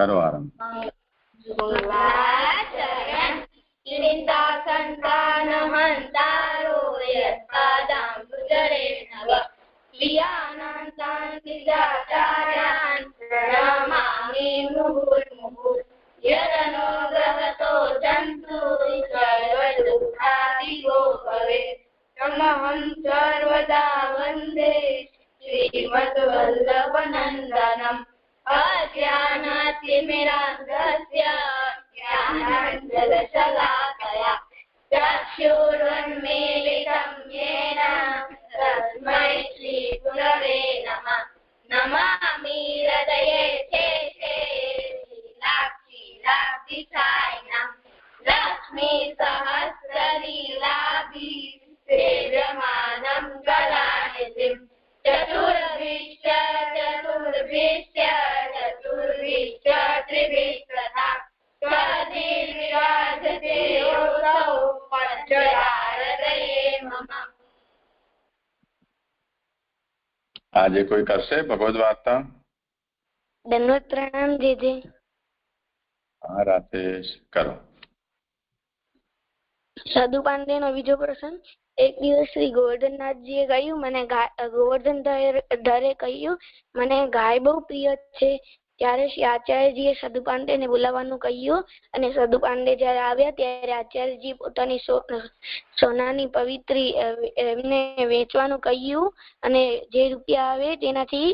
કરો આરંભ. चिन्ता संतान हंतारो यत्पादाम्बुजरे नव वियानन्तान् विदाचार्यान् प्रणमामि मुहुर्मुहुः यदनुग्रहतो जन्तु सर्वदुःखादिगो भवेत् तमहं सर्वदा वन्दे श्रीमद्वल्लभनन्दनम् अज्ञानातिमिरान्धस्य ज्ञानाञ्जनशलाकया चक्षुरुन्मीलितं येन तस्मै श्रीगुरवे नमः. नमामि हृदये शेषे लीलाक्षीलाब्धिसायिनं लक्ष्मीसहस्रलीलाभि सेव्यमानं कलानिधिं चतुर्भिश्च त्रिभिः तथा स्वधिर्विराजते योऽसौ पञ्चदारदये मम. આજે કોઈ કરશે ભગવદ વાર્તા? દંડવત પ્રણામ દીદી. હા રાકેશ કરો. સાધુ પાંડે નો બીજો પ્રસંગ. એક દિવસ શ્રી ગોવર્ધનનાથજીએ કહ્યું, મને ગોવર્ધન ધરે કહ્યું, મને ગાય બહુ પ્રિય છે. ત્યારે શ્રી આચાર્યજીએ સાધુ પાંડેને બોલાવવાનું કહ્યું અને સાધુ પાંડે જયારે આવ્યા ત્યારે આચાર્યજી પોતાની સોનાની પવિત્રી એમને વેચવાનું કહ્યું અને જે રૂપિયા આવે તેનાથી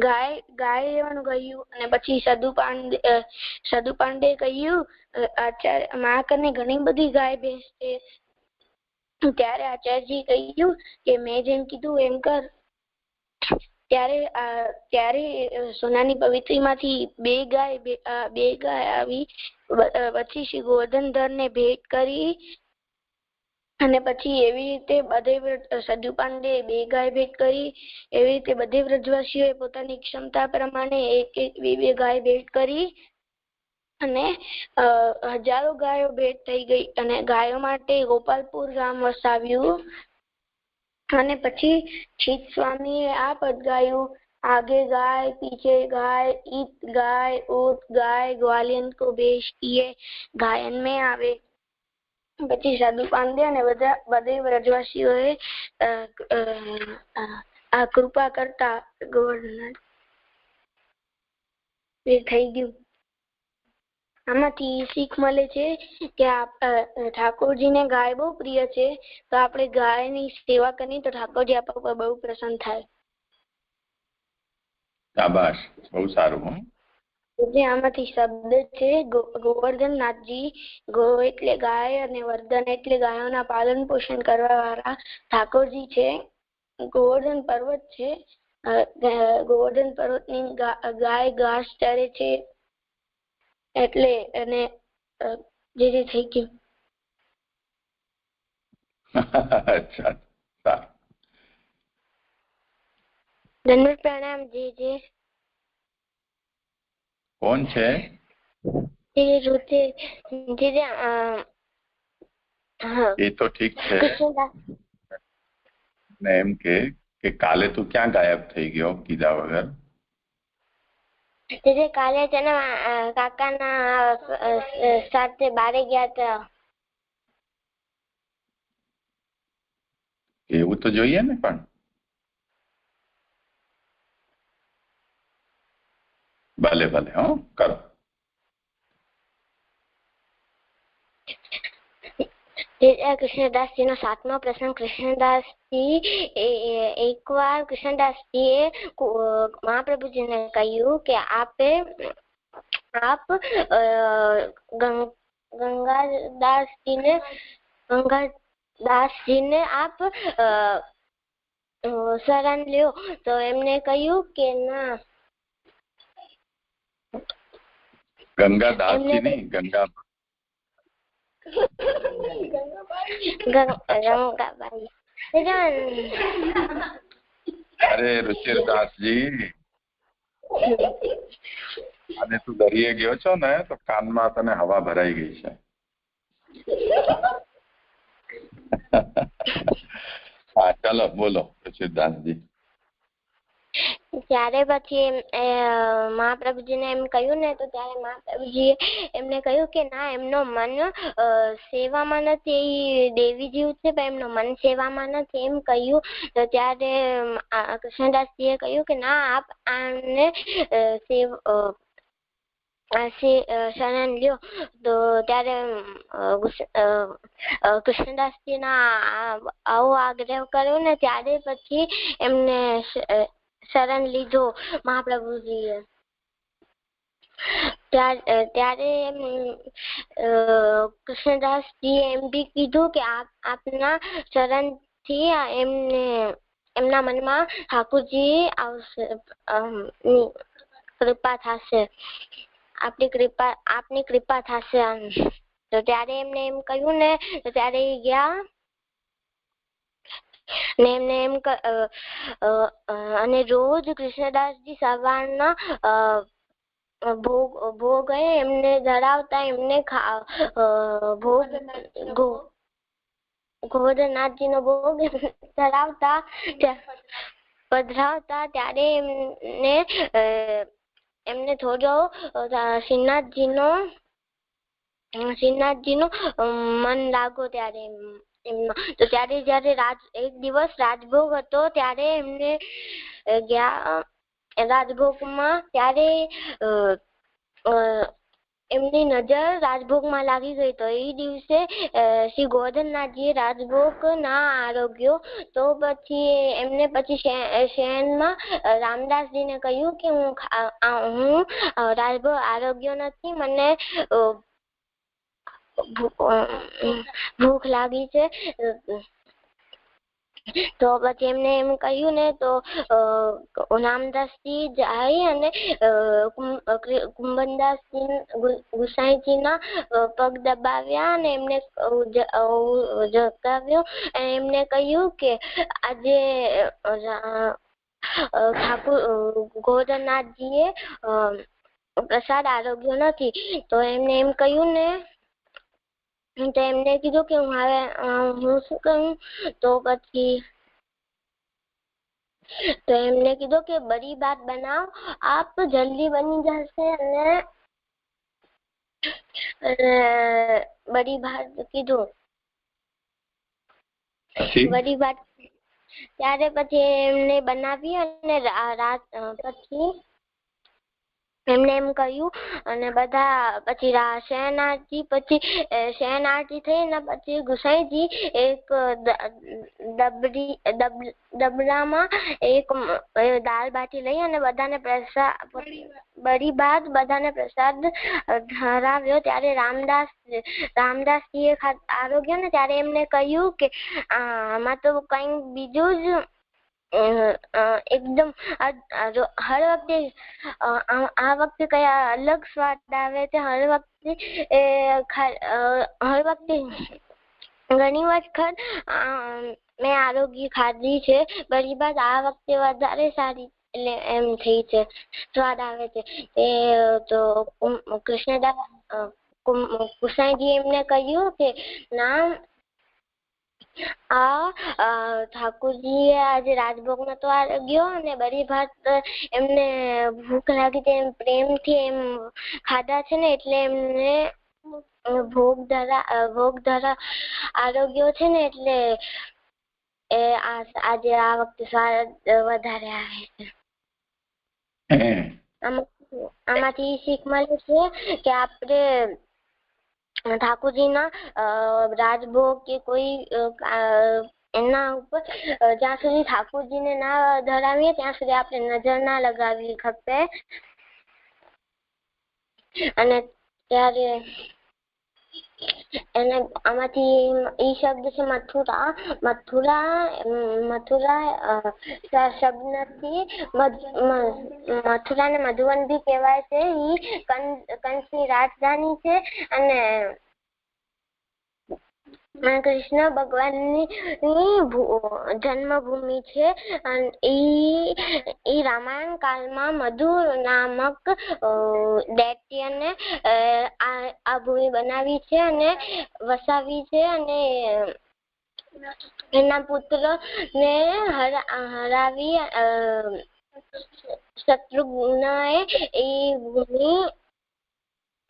ગાય લેવાનું કહ્યું. અને પછી સાધુ પાંડે કહ્યું, આચાર્ય મા કને ઘણી બધી ગાય ભેંસ છે. ત્યારે આચાર્યજી કહ્યું કે મેં જેમ કીધું એમ કર. ત્યારે સોનાની પવિત્રી માંથી બે ગાય આવી. પછી શ્રી ગોવર્ધનધર ને ભેટ કરી અને પછી એવી રીતે બધે સાધુ પાંડે બે ગાય ભેટ કરી. એવી રીતે બધે વ્રજવાસીઓએ પોતાની ક્ષમતા પ્રમાણે એક બે ગાય ભેટ કરી અને હજારો ગાયો ભેટ થઈ ગઈ. અને ગાયો માટે ગોપાલપુર ગામ વસાવ્યું. અને પછી ચિત સ્વામીએ આ પદ ગાયું, आगे गाय पीछे गाय ईत गाय ऊत गाय ग्वालियन को बेच दिए गायन में આવે. પછી સાધુ પાંડે અને બધે વ્રજવાસીઓએ આ કૃપા કરતા ગોવર્ધન થઈ ગયું. આમાંથી શીખ મળે છે કે ઠાકોરજીને ગાય બહુ પ્રિય છે, તો આપણે ગાયની સેવા કરીએ તો ઠાકોરજી આપણા પર બહુ પ્રસન્ન થાય. શાબાશ, બહુ સારું. આમાંથી શબ્દ છે ગોવર્ધનનાથજી. ગો એટલે ગાય અને વર્ધન એટલે ગાયોના પાલન પોષણ કરવા વાળા ઠાકોરજી છે. ગોવર્ધન પર્વત છે. ગોવર્ધન પર્વતની ગાય ઘાસ ચરે છે એટલે અને જે થઈ ગયું. અચ્છા, સારું. ધન્યવાદ પ્રણામ જી. કોણ છે? એ તો ઠીક છે ને. એમ કે કાલે તું ક્યાં ગાયબ થઈ ગયો કીધા વગર? કાલે છે ને કાકાના સાથે બારે ગયા હતા. એવું તો જોઈએ ને. પણ ભલે ભલે હો કરો. કૃષ્ણદાસજી નો 7મો પ્રસંગ. કૃષ્ણદાસજી એકવાર કૃષ્ણદાસજીએ મહાપ્રભુજીને કહ્યું કે આપ ગંગાદાસજીને આપ શરણ લ્યો. તો એમને કહ્યું કે ના. ગંગાદાસજી નહીં, ગંગાબાઈ. અરે રુચિરદાસજી, અને તું દરિયે ગયો છો ને તો કાનમાં તને હવા ભરાઈ ગઈ છે. હા ચાલો બોલો રુચિરદાસજી. ત્યારે પછી મહાપ્રભુજીને એમ કહ્યું ને તો ત્યારે મહાપ્રભુજીએ એમને કહ્યું કે ના એમનો મન સેવામાં નથી, એ દેવી જીવ છે પણ એમનો મન સેવામાં નથી એમ કહ્યું. તો ત્યારે કૃષ્ણદાસજીએ કહ્યું કે ના આપ આને શરણ લ્યો. તો ત્યારે કૃષ્ણદાસજીના આવો આગ્રહ કર્યો ને ત્યારે પછી એમને શરણ લીધો મહાપ્રભુજીએ. ત્યારે કૃષ્ણદાસજીએ એમ બી કીધું કે આપના શરણથી એમના મનમાં ઠાકોરજી આવશે, કૃપા થશે, આપની કૃપા થશે. તો ત્યારે એમને એમ કહ્યું ને તો ત્યારે એ ગયા ને એમને એમ અને રોજ કૃષ્ણદાસજી સવારના ભોગ એમને ધરાવતા, એમને ભોગ ગોવર્ધનનાથજી નો ભોગ ધરાવતા પધરાવતા. ત્યારે એમને થોડો શ્રીનાથજી નો મન લાગો ત્યારે એમનો. તો ત્યારે જયારે એક દિવસ રાજભોગ હતો ત્યારે એમને ગયા રાજભોગમાં. ત્યારે એમની નજર રાજભોગમાં લાગી ગઈ. તો એ દિવસે શ્રી ગોવર્ધનનાથજીએ રાજભોગ ના આરોગ્યો. તો પછી એમને શયનમાં રામદાસજીને કહ્યું કે હું રાજભોગ આરોગ્યો નથી, મને ભૂખ લાગી છે. તો પછી એમને એમ કહ્યું ને તો રામદાસજી જાય અને કુંભનદાસજી ગુસાઈજીના પગ દબાવ્યા અને એમને જગાવ્યો. એમને કહ્યું કે આજે ઠાકુર ગોવર્ધનનાથજીએ પ્રસાદ આરોગ્ય નથી. તો એમને એમ કહ્યું ને તો એમને કીધું કે હું શું કહું. તો પછી એમને કીધું કે બડી બાત બનાવ, આપ જલ્દી બની જશે. અને બડી બાત કીધું, બડી બાત. ત્યારે પછી એમને બનાવી અને પછી એમને એમ કહ્યું અને બધા પછી શયનાર્થી થઈ ને પછી ગુસાઈજી એક દબલામાં એક દાળ બાટી લઈ અને બધાને બડી બાદ બધાને પ્રસાદ ધરાવ્યો. ત્યારે રામદાસજીએ આરોગ્ય ને ત્યારે એમને કહ્યું કે આમાં તો કઈ બીજું જ એકદમ હર વખતે આ વખતે કયા અલગ સ્વાદ આવે છે. હર વખતે ઘણી વખત મેં આરોગ્ય ખાધી છે, બધી બાદ આ વખતે વધારે સારી એટલે એમ થઈ છે, સ્વાદ આવે છે. તો કૃષ્ણદાસ ગુસાઈજી એમને કહ્યું કે ના ઠાકોરજી આજે રાજભોગ નતો આરોગ્યો અને બરી ભાત એમને ભૂખ લાગી તે પ્રેમથી એમ ખાધા છે ને એટલે એમને ભોગ ધરા આરોગ્યો છે ને એટલે આજે આ વખતે સ્વાદ વધારે આવે છે. આમાંથી શીખ મળે છે કે આપણે ઠાકોરજીના રાજભોગ કે કોઈ એના ઉપર જ્યાં સુધી ઠાકોરજીને ના ધરાવીએ ત્યાં સુધી આપણે નજર ના લગાવવી ખપે. અને ત્યારે એને આમાંથી ઈ શબ્દ છે મથુરા. શબ્દ નથી. મથુરા ને મધુવન બી કહેવાય છે. ઈ કંસની રાજધાની છે અને કૃષ્ણ ભગવાનની જન્મભૂમિ છે. ઈ રામાયણ કાળમાં મધુ નામક દૈત્યને આ ભૂમિ બનાવી છે અને વસાવી છે અને એના પુત્ર ને હરાવી શત્રુઘ્નએ એ ભૂમિ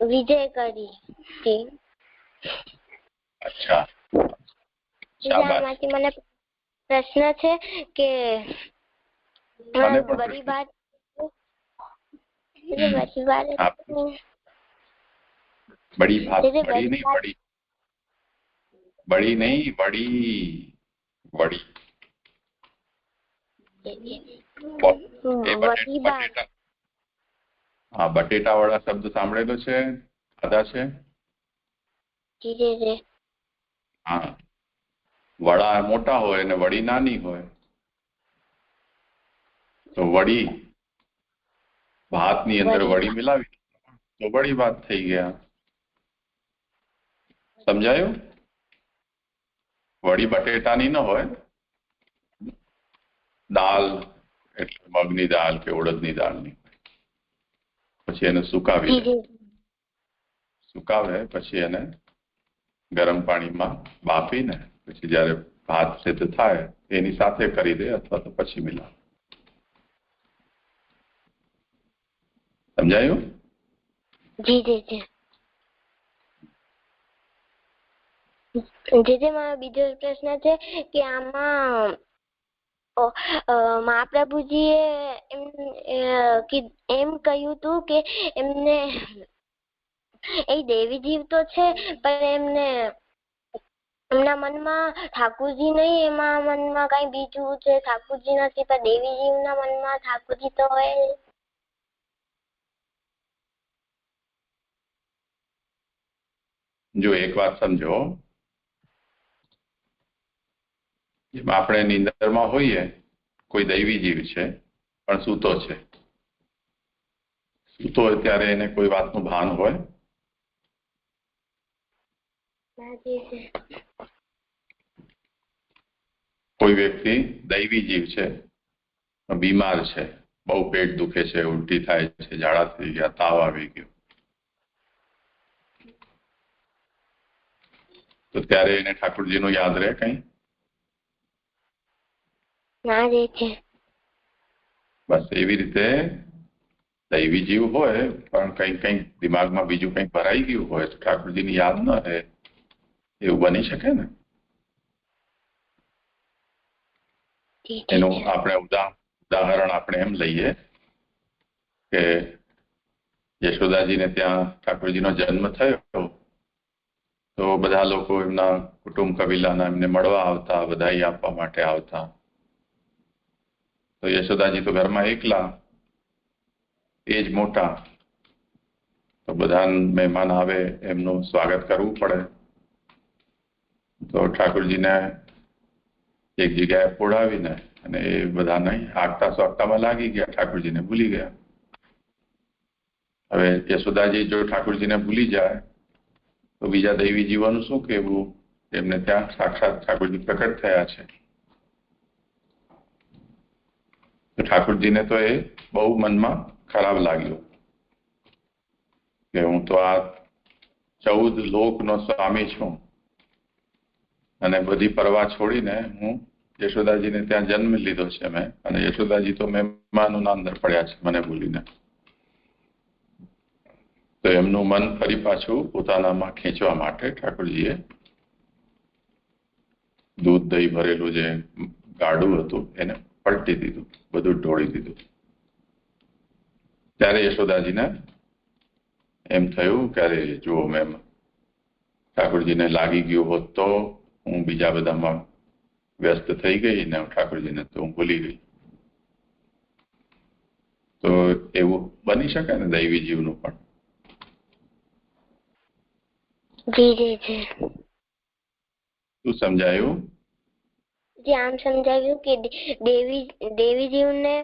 વિજય કરી હતી. અચ્છા, શાબાશ. આમાંથી મને પ્રશ્ન છે કે મને પણ બડી પ્રશ્ન. વાત બડી વાત હા, બડી ભાત, जैसे બડી નહીં, બડી બડી નહીં, વડી વડી बड़ी बात બટેટા. હા, બટેટા વાળા શબ્દ સાંભળેલો છે, ખાધા છે? जी जी जी હા, વડા મોટા હોય અને વડી નાની હોય, તો વડી ભાતની અંદર વડી મિલાવી તો વડી ભાત થઈ ગયા. સમજાયું? વડી બટેટાની ન હોય, દાળ એટલે મગની દાળ કે ઉડદની દાળની. પછી એને સુકાવી जी દે, जी સુકાવે પછી એને ગરમ પાણીમાં બાફીને પછી જ્યારે ભાત સિદ્ધ થાય એની સાથે કરી દે અથવા તો પછી મિલાવે. સમજાયું? जी जी जी જે મારો બીજો પ્રશ્ન છે કે આમાં મહાપ્રભુજીએ એમ કહ્યું હતું કે એમને એ દેવી જીવ તો છે પણ એમને એમના મનમાં ઠાકુરજી નહીં, એમાં મનમાં કઈ બીજું છે, ઠાકુરજી નથી પણ દેવી જીવના મનમાં ઠાકુરજી તો હોય. જો એક વાત સમજો, જેમ આપણે નીંદરમાં હોઈએ, કોઈ દૈવી જીવ છે પણ સૂતો છે, સૂતો હોય ત્યારે એને કોઈ વાતનું ભાન હોય? કોઈ વ્યક્તિ દૈવી જીવ છે, બીમાર છે, બહુ પેટ દુખે છે, ઉલટી થાય છે, ઝાડા થઈ ગયા, તાવ આવી ગયો, તો ત્યારે એને ઠાકોરજીનું યાદ રહે કઈ? ના રહે છે. બસ એવી રીતે દૈવી જીવ હોય પણ કઈ દિમાગમાં બીજું કઈ ભરાઈ ગયું હોય તો ઠાકોરજીની યાદ ન રહે, એવું બની શકે ને? એનું આપણે ઉદાહરણ આપણે એમ લઈએ કે યશોદાજીને ત્યાં ઠાકોરજીનો જન્મ થયો તો બધા લોકો એમના કુટુંબ કબીલાના એમને મળવા આવતા, બધાઈ આપવા માટે આવતા. તો યશોદાજી તો ઘરમાં એકલા, એ જ મોટા, તો બધા મહેમાન આવે એમનું સ્વાગત કરવું પડે. તો ઠાકોરજીને એક જગ્યાએ પોડાવીને અને એ બધાને આગતા સ્વાગતામાં લાગી ગયા, ઠાકોરજીને ભૂલી ગયા. હવે યશોદાજી જો ઠાકોરજીને ભૂલી જાય તો બીજા દૈવી જીવોનું શું કહેવું? એમને ત્યાં સાક્ષાત ઠાકોરજી પ્રકટ થયા છે. તો ઠાકોરજીને તો એ બહુ મનમાં ખરાબ લાગ્યું કે હું તો આ 14 લોકનો સ્વામી છું અને બધી પરવા છોડીને હું યશોદાજીને ત્યાં જન્મ લીધો છે મેં, અને યશોદાજી તો મહેમાનોના અંદર પડ્યા છે મને ભૂલીને. તો એમનું મન ફરી પાછું પોતાનામાં ખેંચવા માટે ઠાકોરજીએ દૂધ દહીં ભરેલું જે ગાડું હતું એને પલટી દીધું, બધું ઢોળી દીધું. ત્યારે યશોદાજીને એમ થયું કે અરે જુઓ, મેમ ઠાકોરજીને લાગી ગયું હોત તો હું બીજા બધામાં વ્યસ્ત થઈ ગઈ ને ઠાકોરજીને તો હું ભૂલી ગઈ. તો એવું બની શકે ને દૈવી જીવનું પણ? જી જી જી શું સમજાયું? જી આમ સમજાવ્યું કે દેવી જીવને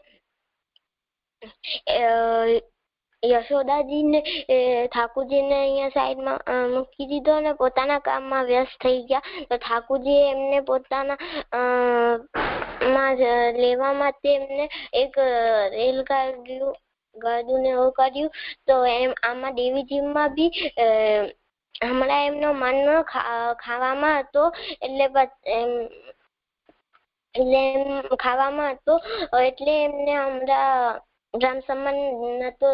યશોદાજીને ઠાકુરજીને અહીંયા સાઈડમાં મૂકી દીધો અને પોતાના કામમાં વ્યસ્ત થઈ ગયા. તો ઠાકુરજી એમને પોતાના માં લેવા માટે એમને એક રેલગાડીનું ને એવું કર્યું. તો એમ આમાં દેવી જીવમાં બી હમણાં એમનો મન ખાવામાં હતો એટલે એટલે એમ ખાવામાં હતું એટલે એમને હમણાં રામ સંબંધ નતો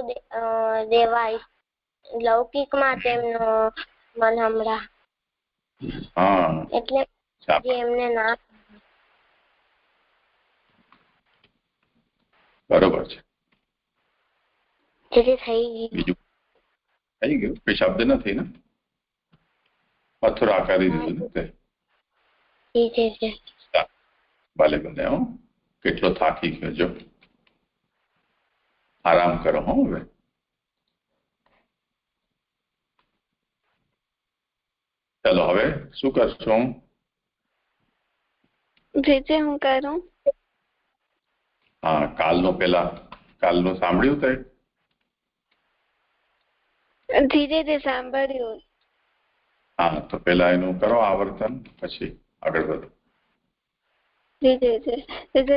દેવાય લૌકિકમાં તેમનો મન હમણાં એટલે એમને ના બરોબર છે થઈ ગયું કોઈ શબ્દ નથી ને મથુરા કરી દીધું ને તે ભલે ભલે હો કેટલો થાકી ગયો જો આરામ કરો હો હવે ચાલો હવે શું કરશો જે હું કરું હા કાલનું સાંભળ્યું તે ધીરે સાંભળ્યું હા તો પેલા એનું કરો આવર્તન પછી આગળ વધો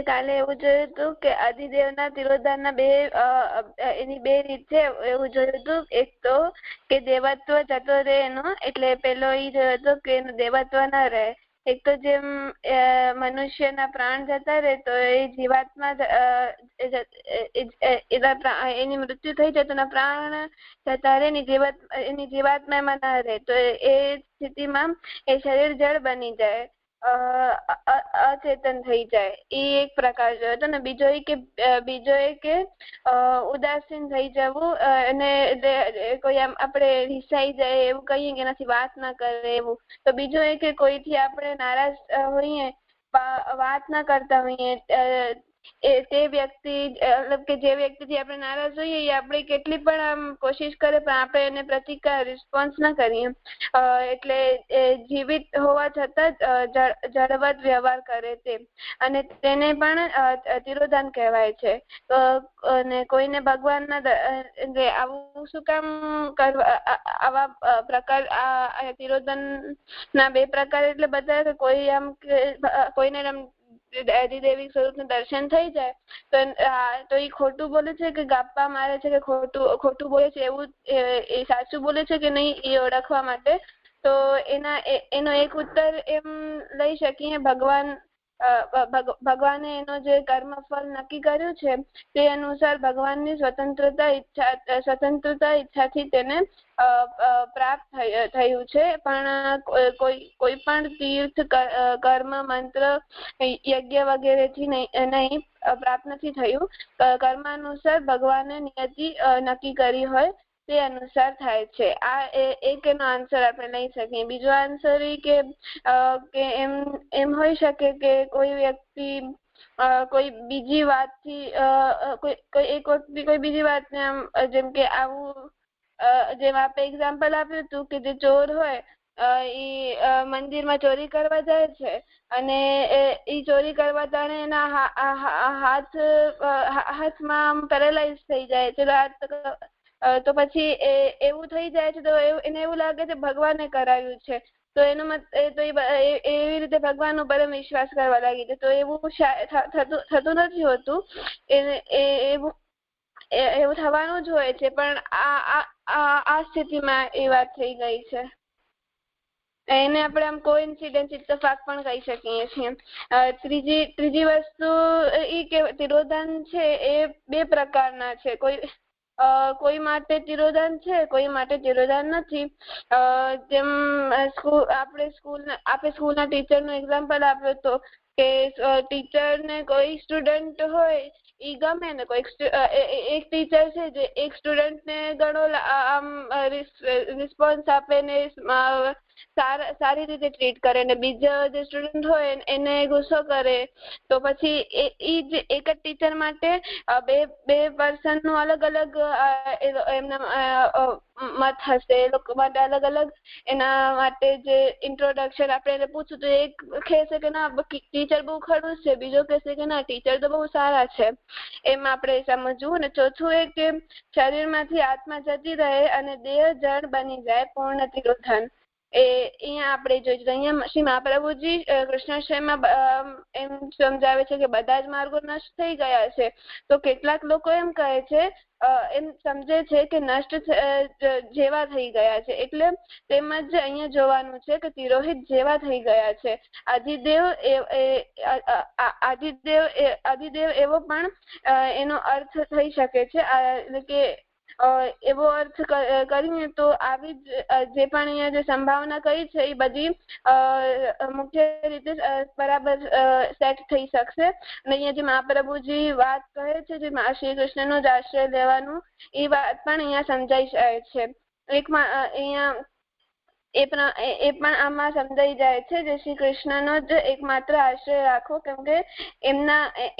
કાલે એવું જોયું હતું કે આદિદેવના તિરોધાનના એની બે રીત છે એવું જોયું હતું એક તો કે દેવત્વ જતો રહે એનો એટલે પેલો એ જોયો હતો કે એનું દેવત્વ ના રહે એક તો જેમ મનુષ્યના પ્રાણ જતા રહે તો એ જીવાત્મા એની મૃત્યુ થઈ જાય તો એના પ્રાણ જતા રહે એની જીવાત્મામાં ના રહે તો એ સ્થિતિમાં એ શરીર જળ બની જાય અચેતન થઈ જાય એ એક પ્રકાર જોયો હતો ને બીજો એ કે ઉદાસીન થઈ જવું અને કોઈ આમ આપણે રિસાઈ જાય એવું કહીએ કે એનાથી વાત ના કરે એવું તો બીજો એ કે કોઈથી આપણે નારાજ હોઈએ વાત ના કરતા હોઈએ તે વ્યક્તિ મતલબ કે જે વ્યક્તિથી આપણે નારાજ હોઈએ એ આપણે કેટલી પણ આમ કોશિશ કરે પણ આપણે એને પ્રતિકાર રિસ્પોન્સ ના કરીએ એટલે જીવિત હોવા છતાં જળવત વ્યવહાર કરે તે અને તેને પણ તિરોધાન કહેવાય છે અને કોઈને ભગવાનના આવું શું કામ કરવા આવા પ્રકાર તિરોધાન ના બે પ્રકાર એટલે બધા કોઈ આમ કોઈને આમ આદિદેવી સ્વરૂપનું દર્શન થઈ જાય તો એ ખોટું બોલે છે કે ગાપ્પા મારે છે કે ખોટું બોલે છે એવું એ સાચું બોલે છે કે નહીં એ ઓળખવા માટે તો એનો એક ઉત્તર એમ લઈ શકીએ ભગવાને એનો જે કર્મફળ નક્કી કર્યું છે તે અનુસાર ભગવાનની સ્વતંત્રતા ઈચ્છાથી તેને પ્રાપ્ત થયું છે પણ કોઈ પણ તીર્થ કર્મ મંત્ર યજ્ઞ વગેરેથી નહીં પ્રાપ્ત નથી થયું કર્માનુસાર ભગવાને નિયતિ નક્કી કરી હોય તે અનુસાર થાય છે આ એક એનો આન્સર આપણે લઈ શકીએ બીજો આન્સર એ કે એમ હોઈ શકે કે કોઈ વ્યક્તિ કોઈ બીજી વાતથી કોઈ બીજી વાતને આમ જેમ કે આવું જેમ આપણે એક્ઝામ્પલ આપ્યું હતું કે જે ચોર હોય એ મંદિરમાં ચોરી કરવા જાય છે અને એ ચોરી કરવા તાણે એના હાથમાં પેરેલાઇઝ થઈ જાય છે તો પછી એવું થઈ જાય છે તો એને એવું લાગે છે ભગવાને કરાવ્યું છે તો એનો એવી રીતે ભગવાન ઉપર વિશ્વાસ કરવા લાગી છે તો એવું થતું નથી હોતું એવું થવાનું જ હોય છે પણ આ સ્થિતિમાં એ વાત થઈ ગઈ છે એને આપણે આમ કોઇન્સિડન્સ ઇત્તફાક પણ કહી શકીએ છીએ ત્રીજી વસ્તુ એ કે તિરોધાન છે એ બે પ્રકારના છે કોઈ માટે તિરોધાન છે કોઈ માટે તિરોધાન નથી જેમ આપણે સ્કૂલના ટીચરનું એક્ઝામ્પલ આપ્યો તો કે ટીચરને કોઈ સ્ટુડન્ટ હોય ઈ ગમે ને એક ટીચર છે જે એક સ્ટુડન્ટને ઘણો આમ રિસ્પોન્સ આપે ને સારી રીતે ટ્રીટ કરે ને બીજો જે સ્ટુડન્ટ હોય એને ગુસ્સો કરે તો પછી એ જ એક જ ટીચર માટે બે પર્સનનું અલગ અલગ એમના મત હશે એ લોકો માટે અલગ અલગ એના માટે જે ઇન્ટ્રોડક્શન આપણે એને પૂછું તો એક કહેશે કે ના ટીચર બહુ ખડૂસ છે બીજો કહેશે કે ના ટીચર તો બહુ સારા છે એમ આપણે સમજવું ને ચોથું એ કે શરીરમાંથી આત્મા જતી રહે અને દેહ જળ બની જાય પૂર્ણ તિરોધાન અહીંયા આપણે જોઈશું. અહીંયા શ્રી મહાપ્રભુજી કૃષ્ણાશ્રયમાં એમ સમજાવે છે કે બધા જ માર્ગો નષ્ટ થઈ ગયા છે. તો કેટલાક લોકો એમ કહે છે, એમ સમજે છે કે નષ્ટ જેવા થઈ ગયા છે. એટલે તેમજ અહીંયા જોવાનું છે કે તિરોહિત જેવા થઈ ગયા છે. આદિદેવ એવો પણ એનો અર્થ થઈ શકે છે. એટલે કે એવો અર્થ કરીને તો આવી જે પણ અહીંયા જે સંભાવના કરી છે એ બધી મુખ્ય રીતે બરાબર સેટ થઈ શકશે. અને અહીંયા જે મહાપ્રભુજી વાત કહે છે જે શ્રી કૃષ્ણનો જ આશ્રય લેવાનું, એ વાત પણ અહીંયા સમજાઈ જાય છે. એકમાં અહીંયા એ પણ આમાં સમજાઈ જાય છે જે શ્રી કૃષ્ણનો જ એકમાત્ર આશ્રય રાખો, કેમ કે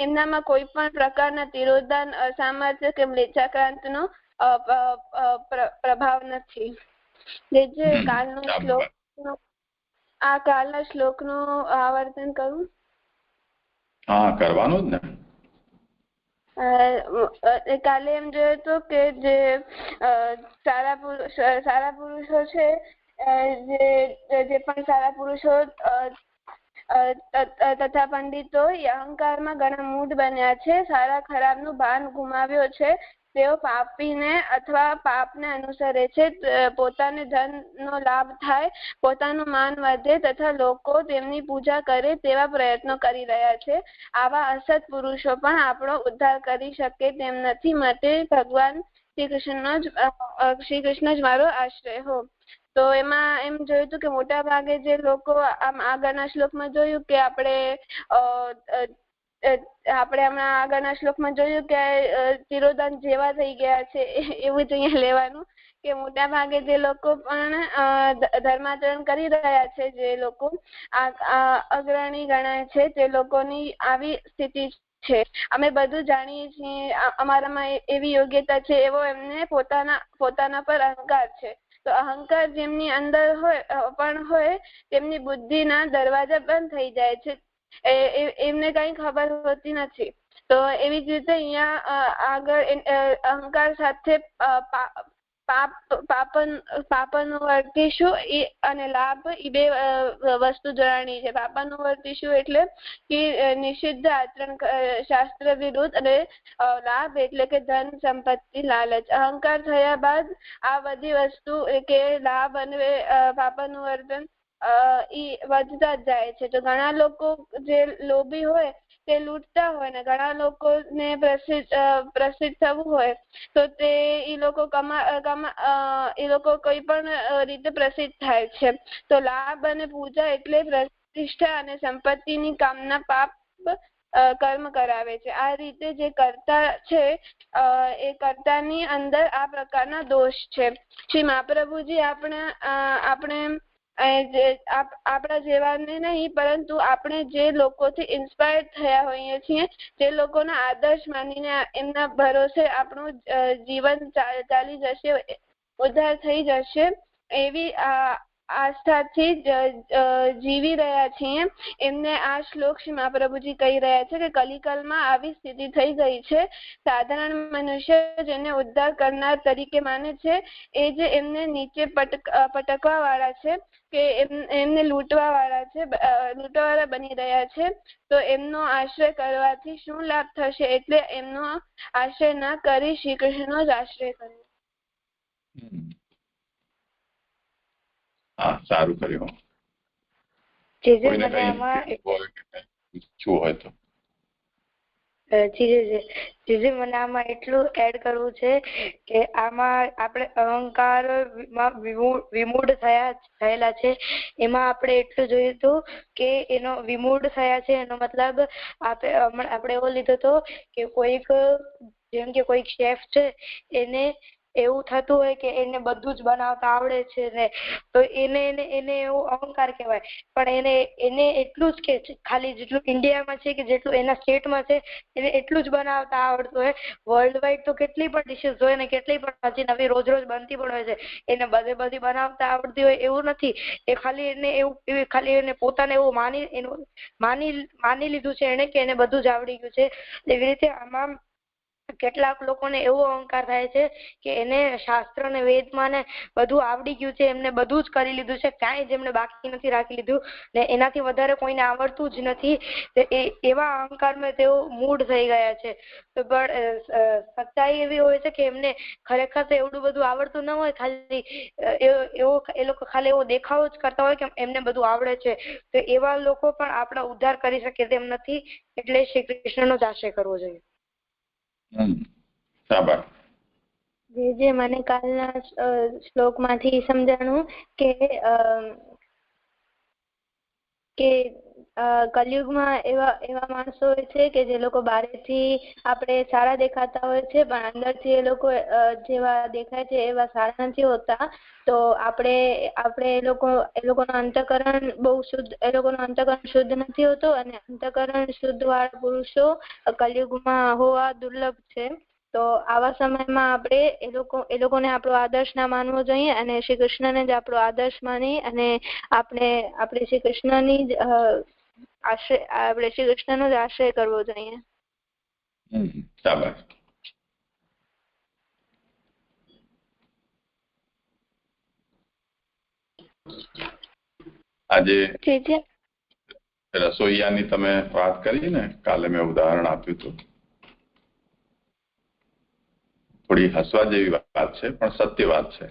એમનામાં કોઈ પણ પ્રકારના તિરોધાન, અસામર્થ્ય કે મ્લેચ્છાક્રાંતનો પ્રભાવ નથી. જે કાલનો શ્લોક, આ કાલના શ્લોકનું આવર્તન કરું. હા, કરવાનું જ ને. કાલે એમ જોયું હતું કે જે સારા પુરુષો છે, જે પણ સારા પુરુષો તથા પંડિતો અહંકારમાં ઘણા મૂઢ બન્યા છે, સારા ખરાબનું ભાન ગુમાવ્યો છે. તેઓ પાપીને અથવા પાપને અનુસરે છે. પોતાને ધનનો લાભ થાય, પોતાનું માન વધે તથા લોકો તેમની પૂજા કરે તેવા પ્રયત્નો કરી રહ્યા છે. આવા અસત પુરુષો પણ આપણો ઉદ્ધાર કરી શકે તેમ નથી. માટે ભગવાન શ્રી કૃષ્ણ જ મારો આશ્રય હો. તો એમાં એમ જોયું હતું કે મોટા ભાગે જે લોકો આમ આગળના શ્લોકમાં જોયું કે આપણે હમણાં આગળના શ્લોકમાં જોયું કે તિરોધાન જેવા થઈ ગયા છે, એવું જ અહીંયા લેવાનું કે મોટા ભાગે જે લોકો પણ ધર્માચરણ કરી રહ્યા છે, જે લોકો અગ્રણી ગણાય છે, તે લોકોની આવી સ્થિતિ છે. અમે બધું જાણીએ છીએ, અમારામાં એવી યોગ્યતા છે, એવો એમને પોતાના પર અહંકાર છે. તો અહંકાર જેમની અંદર હોય તેમની બુદ્ધિના દરવાજા બંધ થઈ જાય છે. એમને કઈ ખબર હોતી નથી. તો એવી જ રીતે અહીંયા આગળ અહંકાર સાથે પાપનું વર્તીશું અને લાભ એ બે વસ્તુ જોડાણી છે. પાપાનું વર્તીશું એટલે કે નિષિદ્ધ આચરણ, શાસ્ત્ર વિરુદ્ધ, અને લાભ એટલે કે ધન, સંપત્તિ, લાલચ. અહંકાર થયા બાદ આ બધી વસ્તુ કે લાભ અને પાપાનું વર્તન ઈ વધતા જ જાય છે. તો ઘણા લોકો જે લોભી હોય તે લૂંટતા હોય, ને ઘણા લોકોને પ્રસિદ્ધ થવું હોય તો તે ઈ લોકો કોઈ પણ રીતે પ્રસિદ્ધ થાય છે. તો લાભ અને પૂજા એટલે પ્રતિષ્ઠા અને સંપત્તિની કામના પાપ કર્મ કરાવે છે. આ રીતે જે કર્તા છે એ કર્તાની અંદર આ પ્રકારના દોષ છે. શ્રી મહાપ્રભુજી આપણા જેવાને નહીં, પરંતુ આપણે જે લોકોથી ઇન્સ્પાયર થયા હોઈએ છીએ, જે લોકોના આદર્શ માનીને એમના ભરોસે આપણું જીવન ચાલી જશે, ઉદ્ધાર થઈ જશે, એવી આસ્થાથી જીવી રહ્યા છીએ. એમને આ શ્લોક શ્રી મહાપ્રભુજી કહી રહ્યા છે કે કલિકાલમાં આવી સ્થિતિ થઈ ગઈ છે. સાધારણ મનુષ્ય જેને ઉદ્ધાર કરનાર તરીકે માને છે, એ જે એમને નીચે પટકવા વાળા છે, કે એમને લૂંટવા વાળા બની રહ્યા છે. તો એમનો આશ્રય કરવાથી શું લાભ થશે? એટલે એમનો આશ્રય ના કરી શ્રી કૃષ્ણનો જ આશ્રય કરવો. હા, સારું કર્યું. મને આમાં એટલું એડ કરવું છે કે આમાં આપણે અહંકાર વિમૂઢ થયેલા છે, એમાં આપણે એટલું જોયું હતું કે એનો વિમૂઢ થયા છે એનો મતલબ આપણે એવો લીધો હતો કે કોઈક જેમ કે કોઈક શેફ છે, એને એવું થતું હોય કે એને બધું જ બનાવતા આવડે છે ને, તો એને એવું અહંકાર કહેવાય. પણ એને એટલું જ કે ખાલી જેટલું ઇન્ડિયામાં છે કે જેટલું એના સ્ટેટમાં છે એને એટલું જ બનાવતા આવડતું હોય. વર્લ્ડ વાઇડ તો કેટલી પણ ડિશિસ હોય ને કેટલી પણ હજી નવી રોજ રોજ બનતી પણ હોય છે, એને બધી બનાવતા આવડતી હોય એવું નથી. એ ખાલી એને પોતાને એવું માની લીધું છે એને કે એને બધું જ આવડી ગયું છે. એવી રીતે આમાં કેટલાક લોકોને એવો અહંકાર થાય છે કે એને શાસ્ત્ર ને વેદમાં ને બધું આવડી ગયું છે, એમને બધું જ કરી લીધું છે, કાંઈ જ એમને બાકી નથી રાખી લીધું ને એનાથી વધારે કોઈને આવડતું જ નથી. એવા અહંકારમાં તેઓ મૂળ થઈ ગયા છે. પણ સચ્ચાઈ એવી હોય છે કે એમને ખરેખર તો એવડું બધું આવડતું ન હોય, ખાલી એ લોકો ખાલી એવો દેખાવો જ કરતા હોય કે એમને બધું આવડે છે. તો એવા લોકો પણ આપણા ઉદ્ધાર કરી શકે તેમ નથી. એટલે શ્રી કૃષ્ણનો જ આશ્રય કરવો જોઈએ. જે મને કાલના શ્લોકમાંથી સમજાણું કે કલયુગમાં એવા માણસો હોય છે કે જે લોકો બહારથી આપણે સારા દેખાતા હોય છે, પણ અંદરથી એ લોકો જેવા દેખાય છે એવા સારા નથી હોતા. તો આપણે એ લોકોનું અંતઃકરણ બહુ શુદ્ધ, એ લોકોનું અંતઃકરણ શુદ્ધ નથી હોતું, અને અંતઃકરણ શુદ્ધ વાળા પુરુષો કલયુગમાં હોવા દુર્લભ છે. તો આવા સમયમાં આપણે એ લોકોને આપણો આદર્શ ના માનવો જોઈએ, અને શ્રી કૃષ્ણને જ આપણો આદર્શ માની અને આપણે શ્રી કૃષ્ણની જ આપણે શ્રી કૃષ્ણનો જ આશ્રય કરવો જોઈએ. આજે રસોઈયાની તમે વાત કરી ને, કાલે મેં ઉદાહરણ આપ્યું હતું. થોડી હસવા જેવી વાત છે, પણ સત્ય વાત છે.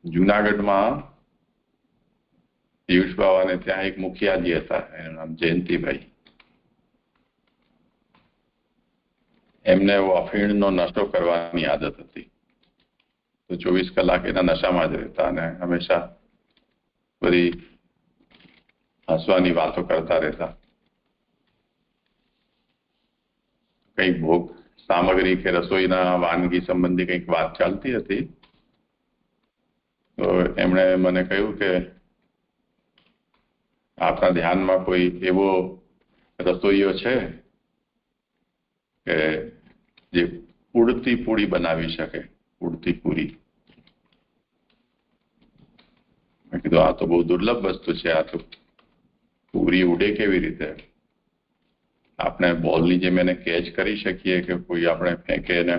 જુનાગઢમાં પિયુષ બાવાને ત્યાં એક મુખિયાજી હતા, એનું નામ જયંતિભાઈ. એમને અફીણનો નશો કરવાની આદત હતી. તો 24 કલાક એના નશામાં જ રહેતા અને હંમેશા બધી હસવાની વાતો કરતા રહેતા. કંઈક ભોગ સામગ્રી કે રસોઈના વાનગી સંબંધી કંઈક વાત ચાલતી હતી. તો એમણે મને કહ્યું કે આપણા ધ્યાનમાં કોઈ એવો રસોઈયો છે કે જે ઉડતી પૂરી બનાવી શકે, ઉડતી પૂરી. મેં કીધું આ તો બહુ દુર્લભ વસ્તુ છે. આ તો પૂરી ઉડે કેવી રીતે? આપણે બોલની જેમ એને કેચ કરી શકીએ કે કોઈ આપણે ફેંકે ને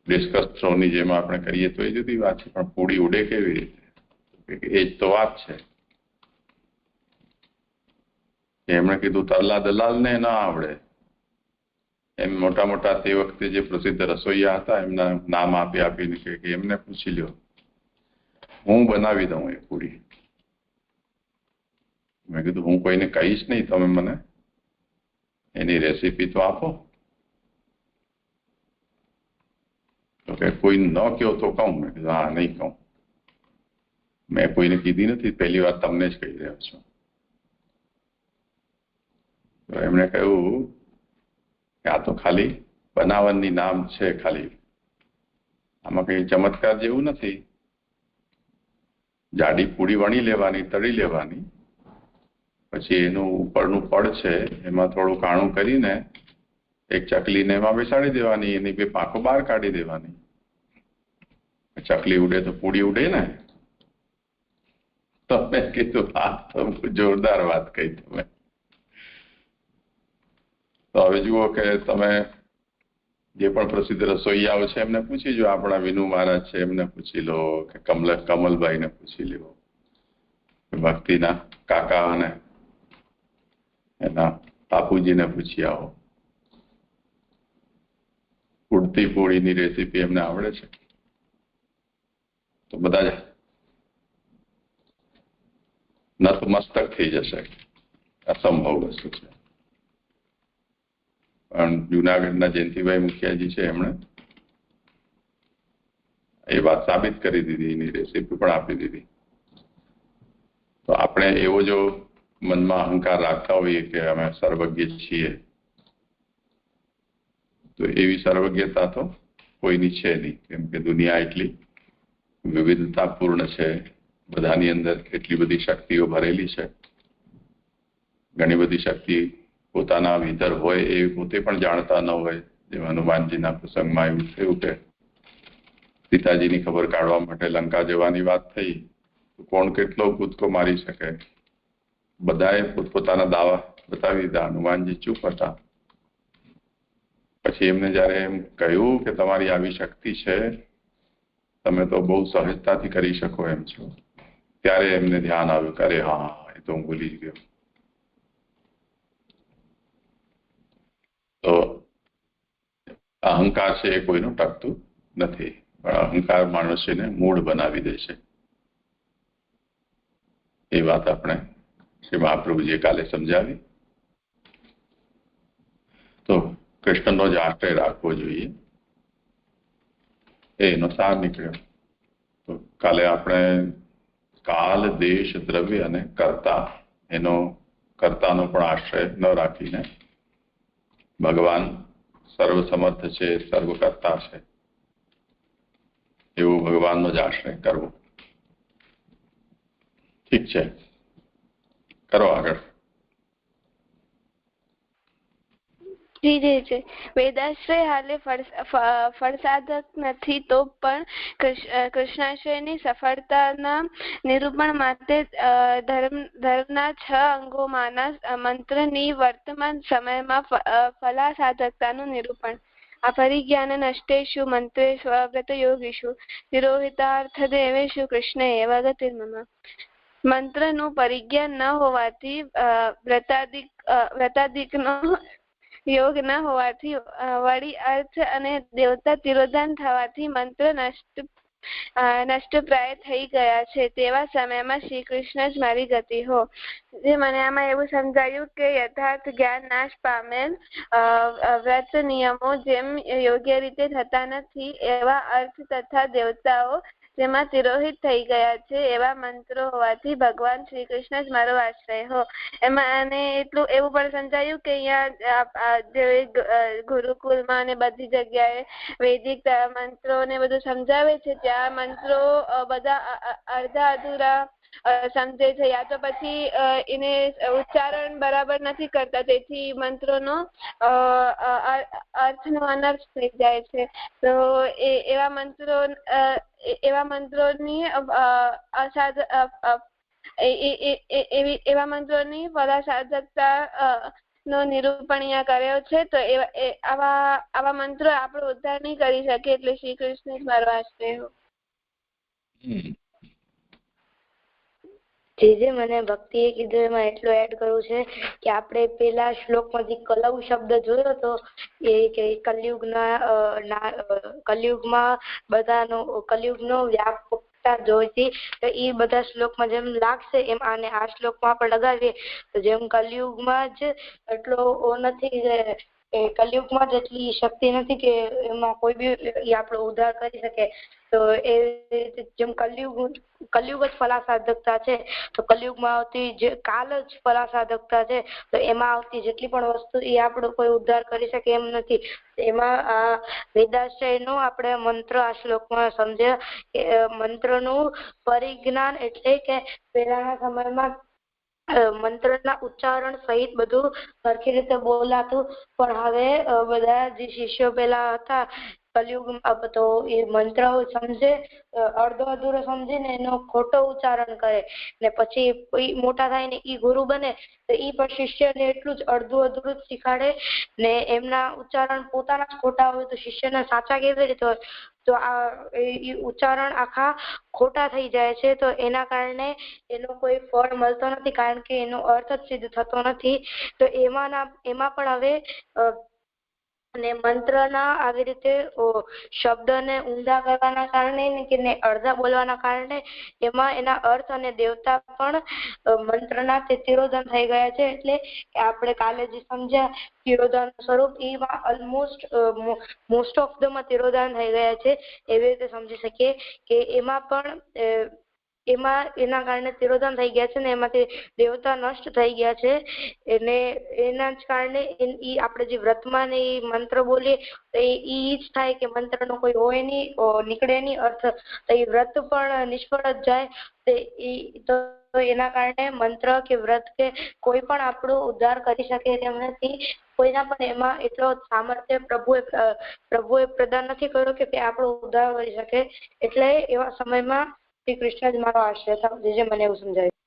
ડિસ્કસ થ્રોની જેમ આપણે કરીએ તો એ જુદી વાત છે, પણ પૂરી ઉડે કેવી રીતે? એ જ તો વાત છે. એમણે કીધું તરલા દલાલને ના આવડે. એમ મોટા મોટા તે વખતે જે પ્રસિદ્ધ રસોઈયા હતા એમના નામ આપીને કે એમને પૂછી લ્યો, હું બનાવી દઉં એ પૂરી. મેં કીધું હું કોઈને કહીશ નહીં, તમે મને એની રેસીપી તો આપો. તો કે કોઈ ન કહો તો કહું. મેં કીધું હા, નહીં કહું. મેં કોઈને કીધી નથી, પહેલી વાર તમને જ કહી રહ્યો છું. તો એમણે કહ્યું કે આ તો ખાલી બનાવવાની નામ છે, ખાલી આમાં કઈ ચમત્કાર જેવું નથી. જાડી પૂરી વણી લેવાની, તળી લેવાની, પછી એનું ઉપરનું પડ છે એમાં થોડું કાણું કરીને એક ચકલીને એમાં બેસાડી દેવાની, એની બે પાંખો બહાર કાઢી દેવાની. ચકલી ઉડે તો પૂરી ઉડે ને. તો મેં કીધું આ તો જોરદાર વાત કહી તમે. તો હવે જુઓ કે તમે જે પણ પ્રસિદ્ધ રસોઈયાઓ છે એમને પૂછી જો. આપણા વિનુ મહારાજ છે એમને પૂછી લો, કે કમલભાઈને પૂછી લો, ભક્તિના કાકા અને એના બાપુજીને પૂછી આવો. ઉડતી પૂરીની રેસીપી એમને આવડે છે. તો બધા જ નતમસ્તક થઈ જશે. અસંભવ વસ્તુ છે. પણ જુનાગઢના જયંતિભાઈ મુખિયાજી છે, એમણે એ વાત સાબિત કરી દીધી, એની રેસીપી પણ આપી દીધી. તો આપણે એવો જો મનમાં અહંકાર રાખતા હોઈએ કે અમે સર્વજ્ઞ છીએ, તો એવી સર્વજ્ઞતા તો કોઈની છે નહીં. કેમ કે દુનિયા એટલી વિવિધતાપૂર્ણ છે, બધાની અંદર એટલી બધી શક્તિઓ ભરેલી છે. ઘણી બધી શક્તિ પોતાના ભીતર હોય એ પોતે પણ જાણતા ન હોય. જેમ હનુમાનજીના પ્રસંગમાં એવું થયું કે સીતાજીની ખબર કાઢવા માટે લંકા જવાની વાત થઈ, તો કોણ કેટલો કૂદકો મારી શકે? બધાએ પોતપોતાના દાવા બતાવી દીધા. હનુમાનજી ચૂપ હતા. પછી એમને જયારે એમ કહ્યું કે તમારી આવી શક્તિ છે, તમે તો બહુ સહજતાથી કરી શકો એમ છો, ત્યારે એમને ધ્યાન આવ્યું કે અરે હા, એ તો હું ભૂલી જ ગયો. તો અહંકાર છે એ કોઈનું ટકતું નથી, પણ અહંકાર મનુષ્યને મૂળ બનાવી દે છે. એ વાત આપણે શ્રી મહાપ્રભુજીએ કાલે સમજાવી. તો કૃષ્ણનો જ આશ્રય રાખવો જોઈએ, એનો સાર નીકળ્યો. તો કાલે આપણે કાલ, દેશ, દ્રવ્ય અને કર્તા, એનો કર્તાનો પણ આશ્રય ન રાખીને ભગવાન સર્વસમર્થ છે, સર્વકર્તા છે, એવું ભગવાનનો જ આશ્રય કરવો. ઠીક છે, કરો આગળ. જી. વેદાશ્રય હાલે ફળસાધક નથી, તો પણ કૃષ્ણાશ્રયની સફળતાના નિરૂપણ માટે ધર્મના 6 અંગોમાંના મંત્રની વર્તમાન સમયમાં ફલાસાધકતાનું નિરૂપણ. અપરિજ્ઞાન નષ્ટેષુ મંત્રેષુ અવ્રત યોગીષુ તિરોહિતાર્થદેવેષુ કૃષ્ણ એવ ગતિર્મમ. મંત્રનું પરિજ્ઞાન ન હોવાથી, વ્રતાદિકનો યોગ ન હોવાથી, વળી અર્થ અને દેવતા તિરોધાન થવાથી મંત્ર નષ્ટપ્રાય થઈ ગયા છે. તેવા સમયમાં શ્રી કૃષ્ણ જ મારી ગતિ હો. જે મને આમાં એવું સમજાયું કે યથાર્થ જ્ઞાન નાશ પામેલ વ્રત નિયમો જેમ યોગ્ય રીતે થતા નથી, એવા અર્થ તથા દેવતાઓ જેમાં તિરોહિત થઈ ગયા છે, એવા મંત્રો હોવાથી ભગવાન શ્રી કૃષ્ણ જ મારો આશ્રય હો. એમાં અને એટલું એવું પણ સમજાયું કે અહીંયા ગુરુકુળમાં અને બધી જગ્યાએ વૈદિક મંત્રો ને બધું સમજાવે છે, ત્યાં મંત્રો બધા અડધા અધૂરા સમજે છે, યા તો પછી એને ઉચ્ચારણ બરાબર નથી કરતા, તેથી મંત્રોનો અર્થનો અનર્થ થઈ જાય છે. તો એવા મંત્રોની એવા મંત્રોની ફલાસાધકતા નો નિરૂપણ અહીંયા કર્યો છે. તો આવા મંત્રો આપણો ઉદ્ધાર નહીં કરી શકે, એટલે શ્રી કૃષ્ણ જ મારો આશ્રય. જે મને ભક્તિએ કીધું એમાં એટલું એડ કરવું છે કે આપણે પેલા શ્લોકમાંથી કલવ શબ્દ જોયો હતો, એ કે કલયુગમાં બધાનો કલયુગનો વ્યાપકતા જોઈતી, તો એ બધા શ્લોકમાં જેમ લાગશે એમ આને આ શ્લોકમાં પણ લગાવીએ તો જેમ કલયુગમાં જ એટલો નથી, કલયુગમાં જ એટલી શક્તિ નથી કે એમાં કોઈ બી આપણો ઉદ્ધાર કરી શકે. તો એ જેમ કલયુગ જ ફલાસાધકતા છે, તો કલયુગમાં આવતી જે કાલ જ ફલાસાધકતા છે, તો એમાં આવતી જેટલી પણ વસ્તુ એ આપણો કોઈ ઉદ્ધાર કરી શકે એમ નથી. એમાં આ વેદાશ્રયનો આપણે મંત્ર આ શ્લોકમાં સમજ્યા. મંત્રનું પરિજ્ઞાન એટલે કે પહેલાના સમયમાં મંત્રના ઉચ્ચારણ સહિત બધું સરખી રીતે બોલાતું, પણ હવે બધા જે શિષ્યો પેલા હતા કલયુગમાં, તો એ મંત્ર સમજે અડધો અધૂરો સમજીને એનો ખોટો ઉચ્ચારણ કરે, ને પછી મોટા થાય ને ઈ ગુરુ બને તો ઈ પણ શિષ્યને એટલું જ અડધું અધૂરું જ શીખાડે, ને એમના ઉચ્ચારણ પોતાના જ ખોટા હોય તો શિષ્યના સાચા કેવી રીતે હોય? તો આ ઉચ્ચારણ આખા ખોટા થઈ જાય છે. તો એના કારણે એનો કોઈ ફળ મળતો નથી, કારણ કે એનો અર્થ જ સિદ્ધ થતો નથી. તો એમાં પણ હવે અને મંત્રના આવી રીતે શબ્દને ઊંધા કરવાના કારણે કે અડધા બોલવાના કારણે એમાં એના અર્થ અને દેવતા પણ મંત્રના તે તિરોધાન થઈ ગયા છે. એટલે આપણે કાલે જે સમજ્યા તિરોધાન સ્વરૂપ, એમાં ઓલમોસ્ટ મોસ્ટ ઓફ ધમાં તિરોધાન થઈ ગયા છે, એવી રીતે સમજી શકીએ કે એમાં પણ એના કારણે તિરોધાન થઈ ગયા છે ને એમાંથી દેવતા નષ્ટ થઈ ગયા છે. અને એના જ કારણે આપણે જે વ્રતમાં ને એ મંત્ર બોલીએ તો એ જ થાય કે મંત્રનો કોઈ હોય નહીં, નીકળે નહીં અર્થ, તો એ વ્રત પણ નિષ્ફળ જ જાય. તો એના કારણે મંત્ર કે વ્રત કે કોઈ પણ આપણો ઉદ્ધાર કરી શકે તેમ નથી. કોઈના પણ એમાં એટલો સામર્થ્ય પ્રભુએ પ્રદાન નથી કર્યો કે તે આપણો ઉદ્ધાર કરી શકે. એટલે એવા સમયમાં શ્રી કૃષ્ણ જ મારો આશ્રય હતા, જે મને એવું સમજાયું.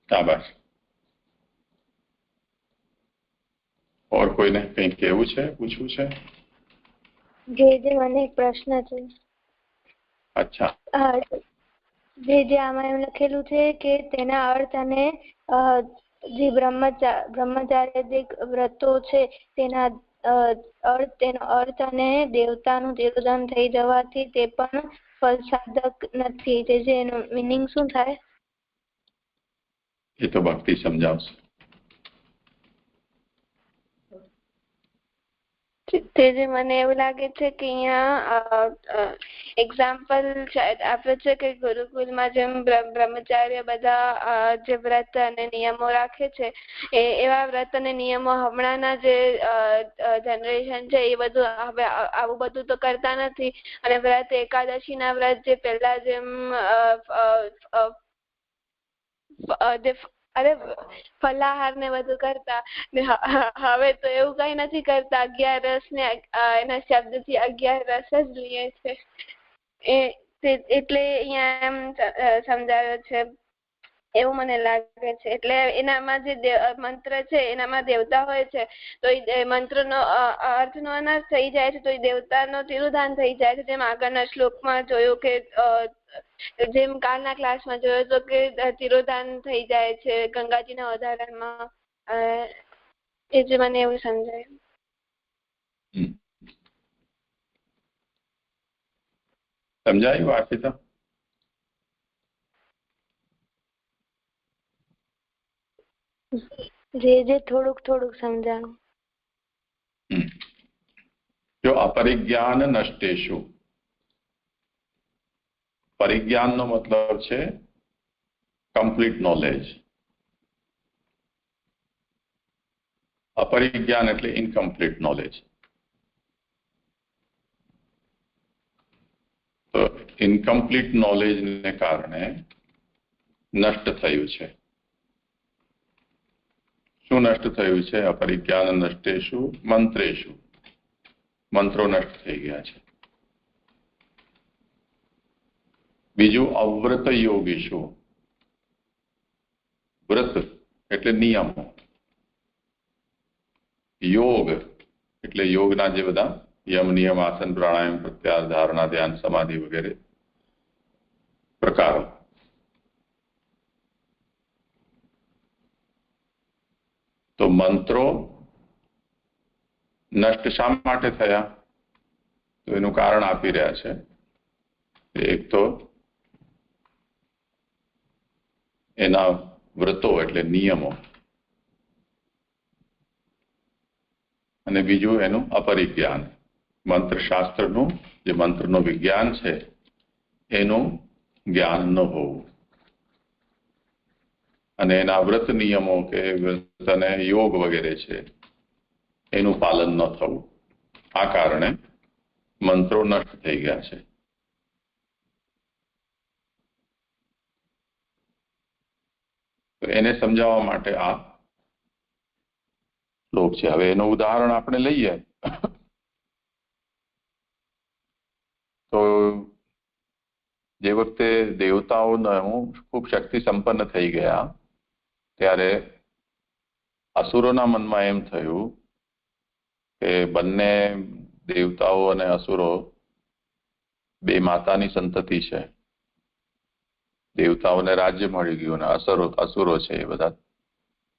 શાબાશ. और કોઈને કંઈ કહેવું છે, પૂછવું છે? જે મને એક પ્રશ્ન છે. અચ્છા, જે આમાં એમ લખેલું છે કે તેના અર્થ અને જે બ્રહ્મચાર્ય જે વ્રતો છે તેનો અર્થ અને દેવતાનું તિરોધાન થઈ જવાથી તે પણ ફળ સાધક નથી. જે એનું મિનિંગ શું થાય? એ તો ભક્તિ સમજાવશે. તે મને એવું લાગે છે કે અહીંયા એક્ઝામ્પલ આપ્યો છે કે ગુરુકુલમાં જેમ બ્રહ્મચાર્ય બધા જે વ્રત અને નિયમો રાખે છે એવા વ્રત અને નિયમો હમણાંના જે જનરેશન છે એ બધું હવે આવું બધું તો કરતા નથી. અને વ્રત એકાદશીના વ્રત જે પહેલા જેમ ફલાહાર ને બધું કરતા, હવે તો એવું કઈ નથી કરતા. 11 ને એના શબ્દથી 11 રસ જ લઈએ છે. એટલે અહીંયા એમ સમજાવ્યો છે એવું મને લાગે છે. એટલે એનામાં જે મંત્ર છે એનામાં દેવતા હોય છે તો એ મંત્રનો અર્થનો અનાશ થઈ જાય છે તો એ દેવતાનો તિરોધાન થઈ જાય છે. જેમ આગળના શ્લોકમાં જોયું કે જેમ કાલના ક્લાસમાં જોયો તો કે તિરોધાન થઈ જાય છે ગંગાજીના ઉદાહરણમાં. એ જ મને એવું સમજાયું. સમજાયું આશિતા? જે થોડુંક સમજાણું. જો અપરિજ્ઞાન નષ્ટેષુ, પરિજ્ઞાનનો મતલબ છે કમ્પ્લીટ નોલેજ. અપરિજ્ઞાન એટલે ઇનકમ્પ્લીટ નોલેજ. તો ઇનકમ્પ્લીટ નોલેજને કારણે નષ્ટ થયું છે. શું નષ્ટ થયું છે? અપરિજ્ઞાન નષ્ટેષુ મંત્રેષુ, મંત્રો નષ્ટ થઈ ગયા છે. બીજું અવ્રત યોગીશુ, વ્રત એટલે નિયમો, યોગ એટલે યોગના જે બધા યમ નિયમ આસન પ્રાણાયામ પ્રત્યાહાર ધારણા ધ્યાન સમાધિ વગેરે પ્રકારો. તો મંત્રો નષ્ટ શા માટે થયા? તો એનું કારણ આપી રહ્યા છે. એક તો એના વ્રતો એટલે નિયમો, અને બીજું એનું અપરિજ્ઞાન, મંત્રશાસ્ત્રનું જે મંત્રનું વિજ્ઞાન છે એનું જ્ઞાન ન હોવું, અને એના વ્રત નિયમો કે વ્રત અને યોગ વગેરે છે એનું પાલન ન થવું. આ કારણે મંત્રો નષ્ટ થઈ ગયા છે. તો એને સમજાવવા માટે આ શ્લોક છે. હવે એનું ઉદાહરણ આપણે લઈએ તો જે વખતે દેવતાઓનું ખૂબ શક્તિ સંપન્ન થઈ ગયા ત્યારે અસુરોના મનમાં એમ થયું કે બંને દેવતાઓ અને અસુરો બે માતાની સંતતિ છે. દેવતાઓને રાજ્ય મળી ગયું અને અસુરો છે એ બધા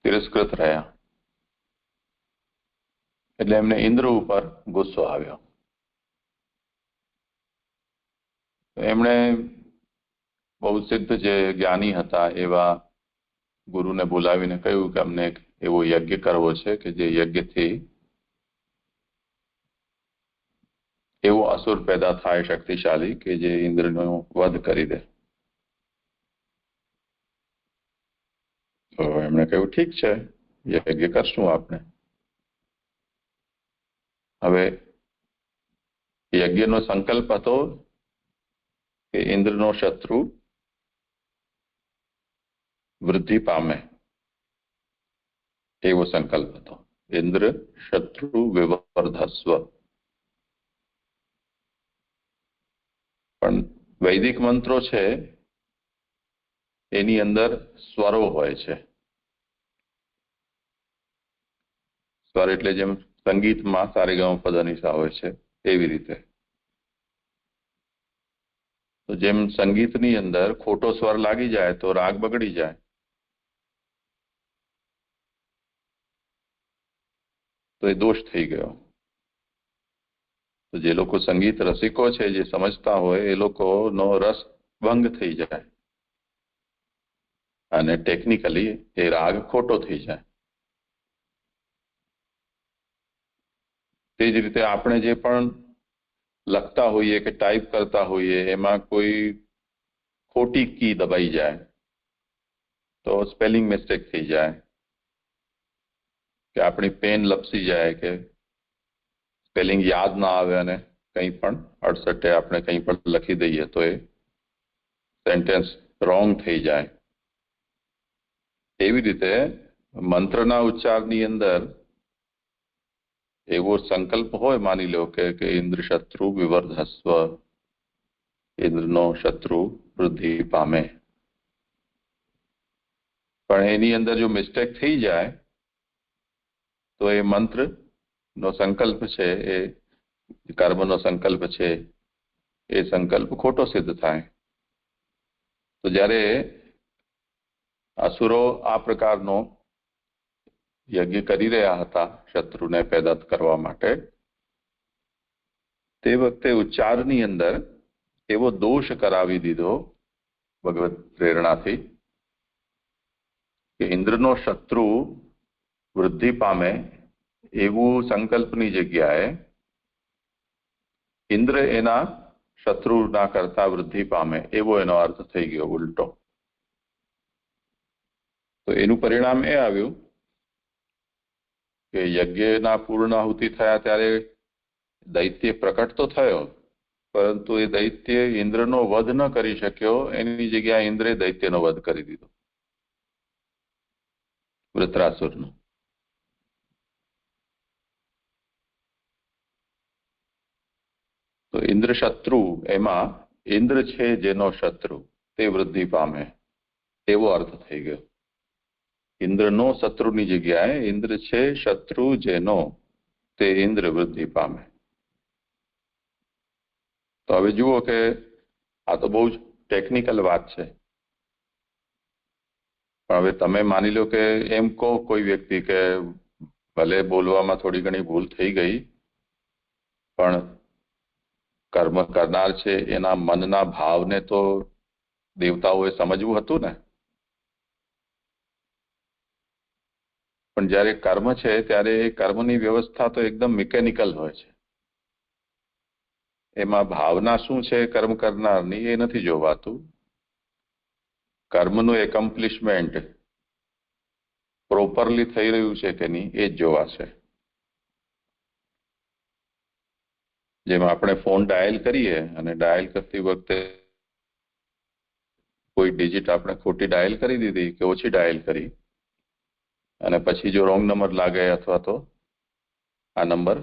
તિરસ્કૃત રહ્યા. એટલે એમને ઇન્દ્ર ઉપર ગુસ્સો આવ્યો. એમણે બહુ સિદ્ધ જે જ્ઞાની હતા એવા ગુરુને બોલાવીને કહ્યું કે અમને એક એવો યજ્ઞ કરવો છે કે જે યજ્ઞથી એવો અસુર પેદા થાય શક્તિશાળી કે જે ઇન્દ્રનો વધ કરી દે. તો એમણે કહ્યું ઠીક છે, યજ્ઞ કરશું આપણે. હવે યજ્ઞનો સંકલ્પ હતો કે ઇન્દ્રનો શત્રુ વૃદ્ધિ પામે, એવો સંકલ્પ હતો. ઇન્દ્ર શત્રુ વિવર્ધસ્વ. પણ વૈદિક મંત્રો છે એની અંદર સ્વરો હોય છે. સ્વર એટલે જેમ સંગીતમાં સારેગામપધનિસા હોય છે એવી રીતે. તો જેમ સંગીતની અંદર ખોટો સ્વર લાગી જાય તો રાગ બગડી જાય, તો એ દોષ થઈ ગયો. તો જે લોકો સંગીત રસિકો છે, જે સમજતા હોય, એ લોકોનો રસ ભંગ થઈ જાય અને ટેકનિકલી એ રાગ ખોટો થઈ જાય. તે જ રીતે આપણે જે પણ લખતા હોઈએ કે ટાઈપ કરતા હોઈએ એમાં કોઈ ખોટી કી દબાઈ જાય તો સ્પેલિંગ મિસ્ટેક થઈ જાય, કે આપણી પેન લપસી જાય, કે સ્પેલિંગ યાદ ના આવે અને કંઈ પણ અડસઠે આપણે કંઈ પણ લખી દઈએ તો એ સેન્ટેન્સ રોંગ થઈ જાય. એવી રીતે મંત્રના ઉચ્ચારની અંદર એવો સંકલ્પ હોય, માની લો કે ઇન્દ્ર શત્રુ વિવર્ધસ્વ, ઇન્દ્રનો શત્રુ વૃદ્ધિ પામે, પણ એની અંદર જો મિસ્ટેક થઈ જાય તો એ મંત્રનો સંકલ્પ છે, એ કર્મનો સંકલ્પ છે, એ સંકલ્પ ખોટો સિદ્ધ થાય. તો જ્યારે અસુરો આ પ્રકારનો યજ્ઞ કરી રહ્યા હતા શત્રુને પેદા કરવા માટે, તે વખતે ઉચ્ચારની અંદર એવો દોષ કરાવી દીધો ભગવત પ્રેરણાથી કે ઇન્દ્રનો શત્રુ વૃદ્ધિ પામે એવું સંકલ્પની જગ્યાએ ઇન્દ્ર એના શત્રુના કરતા વૃદ્ધિ પામે એવો એનો અર્થ થઈ ગયો ઉલટો. તો એનું પરિણામ એ આવ્યું કે યજ્ઞના પૂર્ણાહુતિ થયા ત્યારે દૈત્ય પ્રકટ તો થયો, પરંતુ એ દૈત્ય ઇન્દ્રનો વધ ન કરી શક્યો. એની જગ્યાએ ઇન્દ્રે દૈત્યનો વધ કરી દીધો, વૃત્રાસુરનો. તો ઇન્દ્ર શત્રુ, એમાં ઇન્દ્ર છે જેનો શત્રુ તે વૃદ્ધિ પામે એવો અર્થ થઈ ગયો. ઇન્દ્રનો શત્રુની જગ્યાએ ઇન્દ્ર છે શત્રુ જેનો તે ઇન્દ્ર વૃદ્ધિ પામે. તો હવે જુઓ કે આ તો બહુ જ ટેકનિકલ વાત છે, પણ હવે તમે માની લો કે એમ કહો કોઈ વ્યક્તિ કે ભલે બોલવામાં થોડી ઘણી ભૂલ થઈ ગઈ, પણ કર્મ કરનાર છે એના મનના ભાવને તો દેવતાઓએ સમજવું હતું ને. પણ જ્યારે કર્મ છે ત્યારે એ કર્મની વ્યવસ્થા તો એકદમ મિકેનિકલ હોય છે. એમાં ભાવના શું છે કર્મ કરનારની એ નથી જોવાતું. કર્મનું એકોમ્પ્લિશમેન્ટ પ્રોપરલી થઈ રહ્યું છે કે નહીં એ જ જોવાશે. જેમ આપણે ફોન ડાયલ કરીએ અને ડાયલ કરતી વખતે કોઈ ડિજિટ આપણે ખોટી ડાયલ કરી દીધી કે ઓછી ડાયલ કરી, અને પછી જો રોંગ નંબર લાગે અથવા તો આ નંબર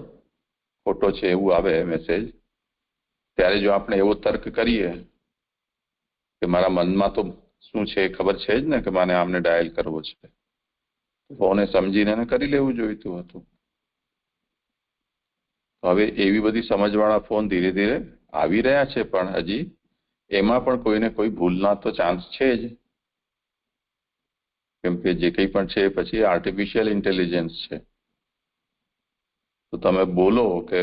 ખોટો છે એવું આવે મેસેજ, ત્યારે જો આપણે એવો તર્ક કરીએ કે મારા મનમાં તો શું છે ખબર છે જ ને કે મારે આમને ડાયલ કરવો છે, ફોને સમજીને એને કરી લેવું જોઈતું હતું. હવે એવી બધી સમજવાળા ફોન ધીરે ધીરે આવી રહ્યા છે, પણ હજી એમાં પણ કોઈને કોઈ ભૂલના તો ચાન્સ છે જ, કેમ કે જે કંઈ પણ છે પછી આર્ટિફિશિયલ ઇન્ટેલિજન્સ છે. તો તમે બોલો કે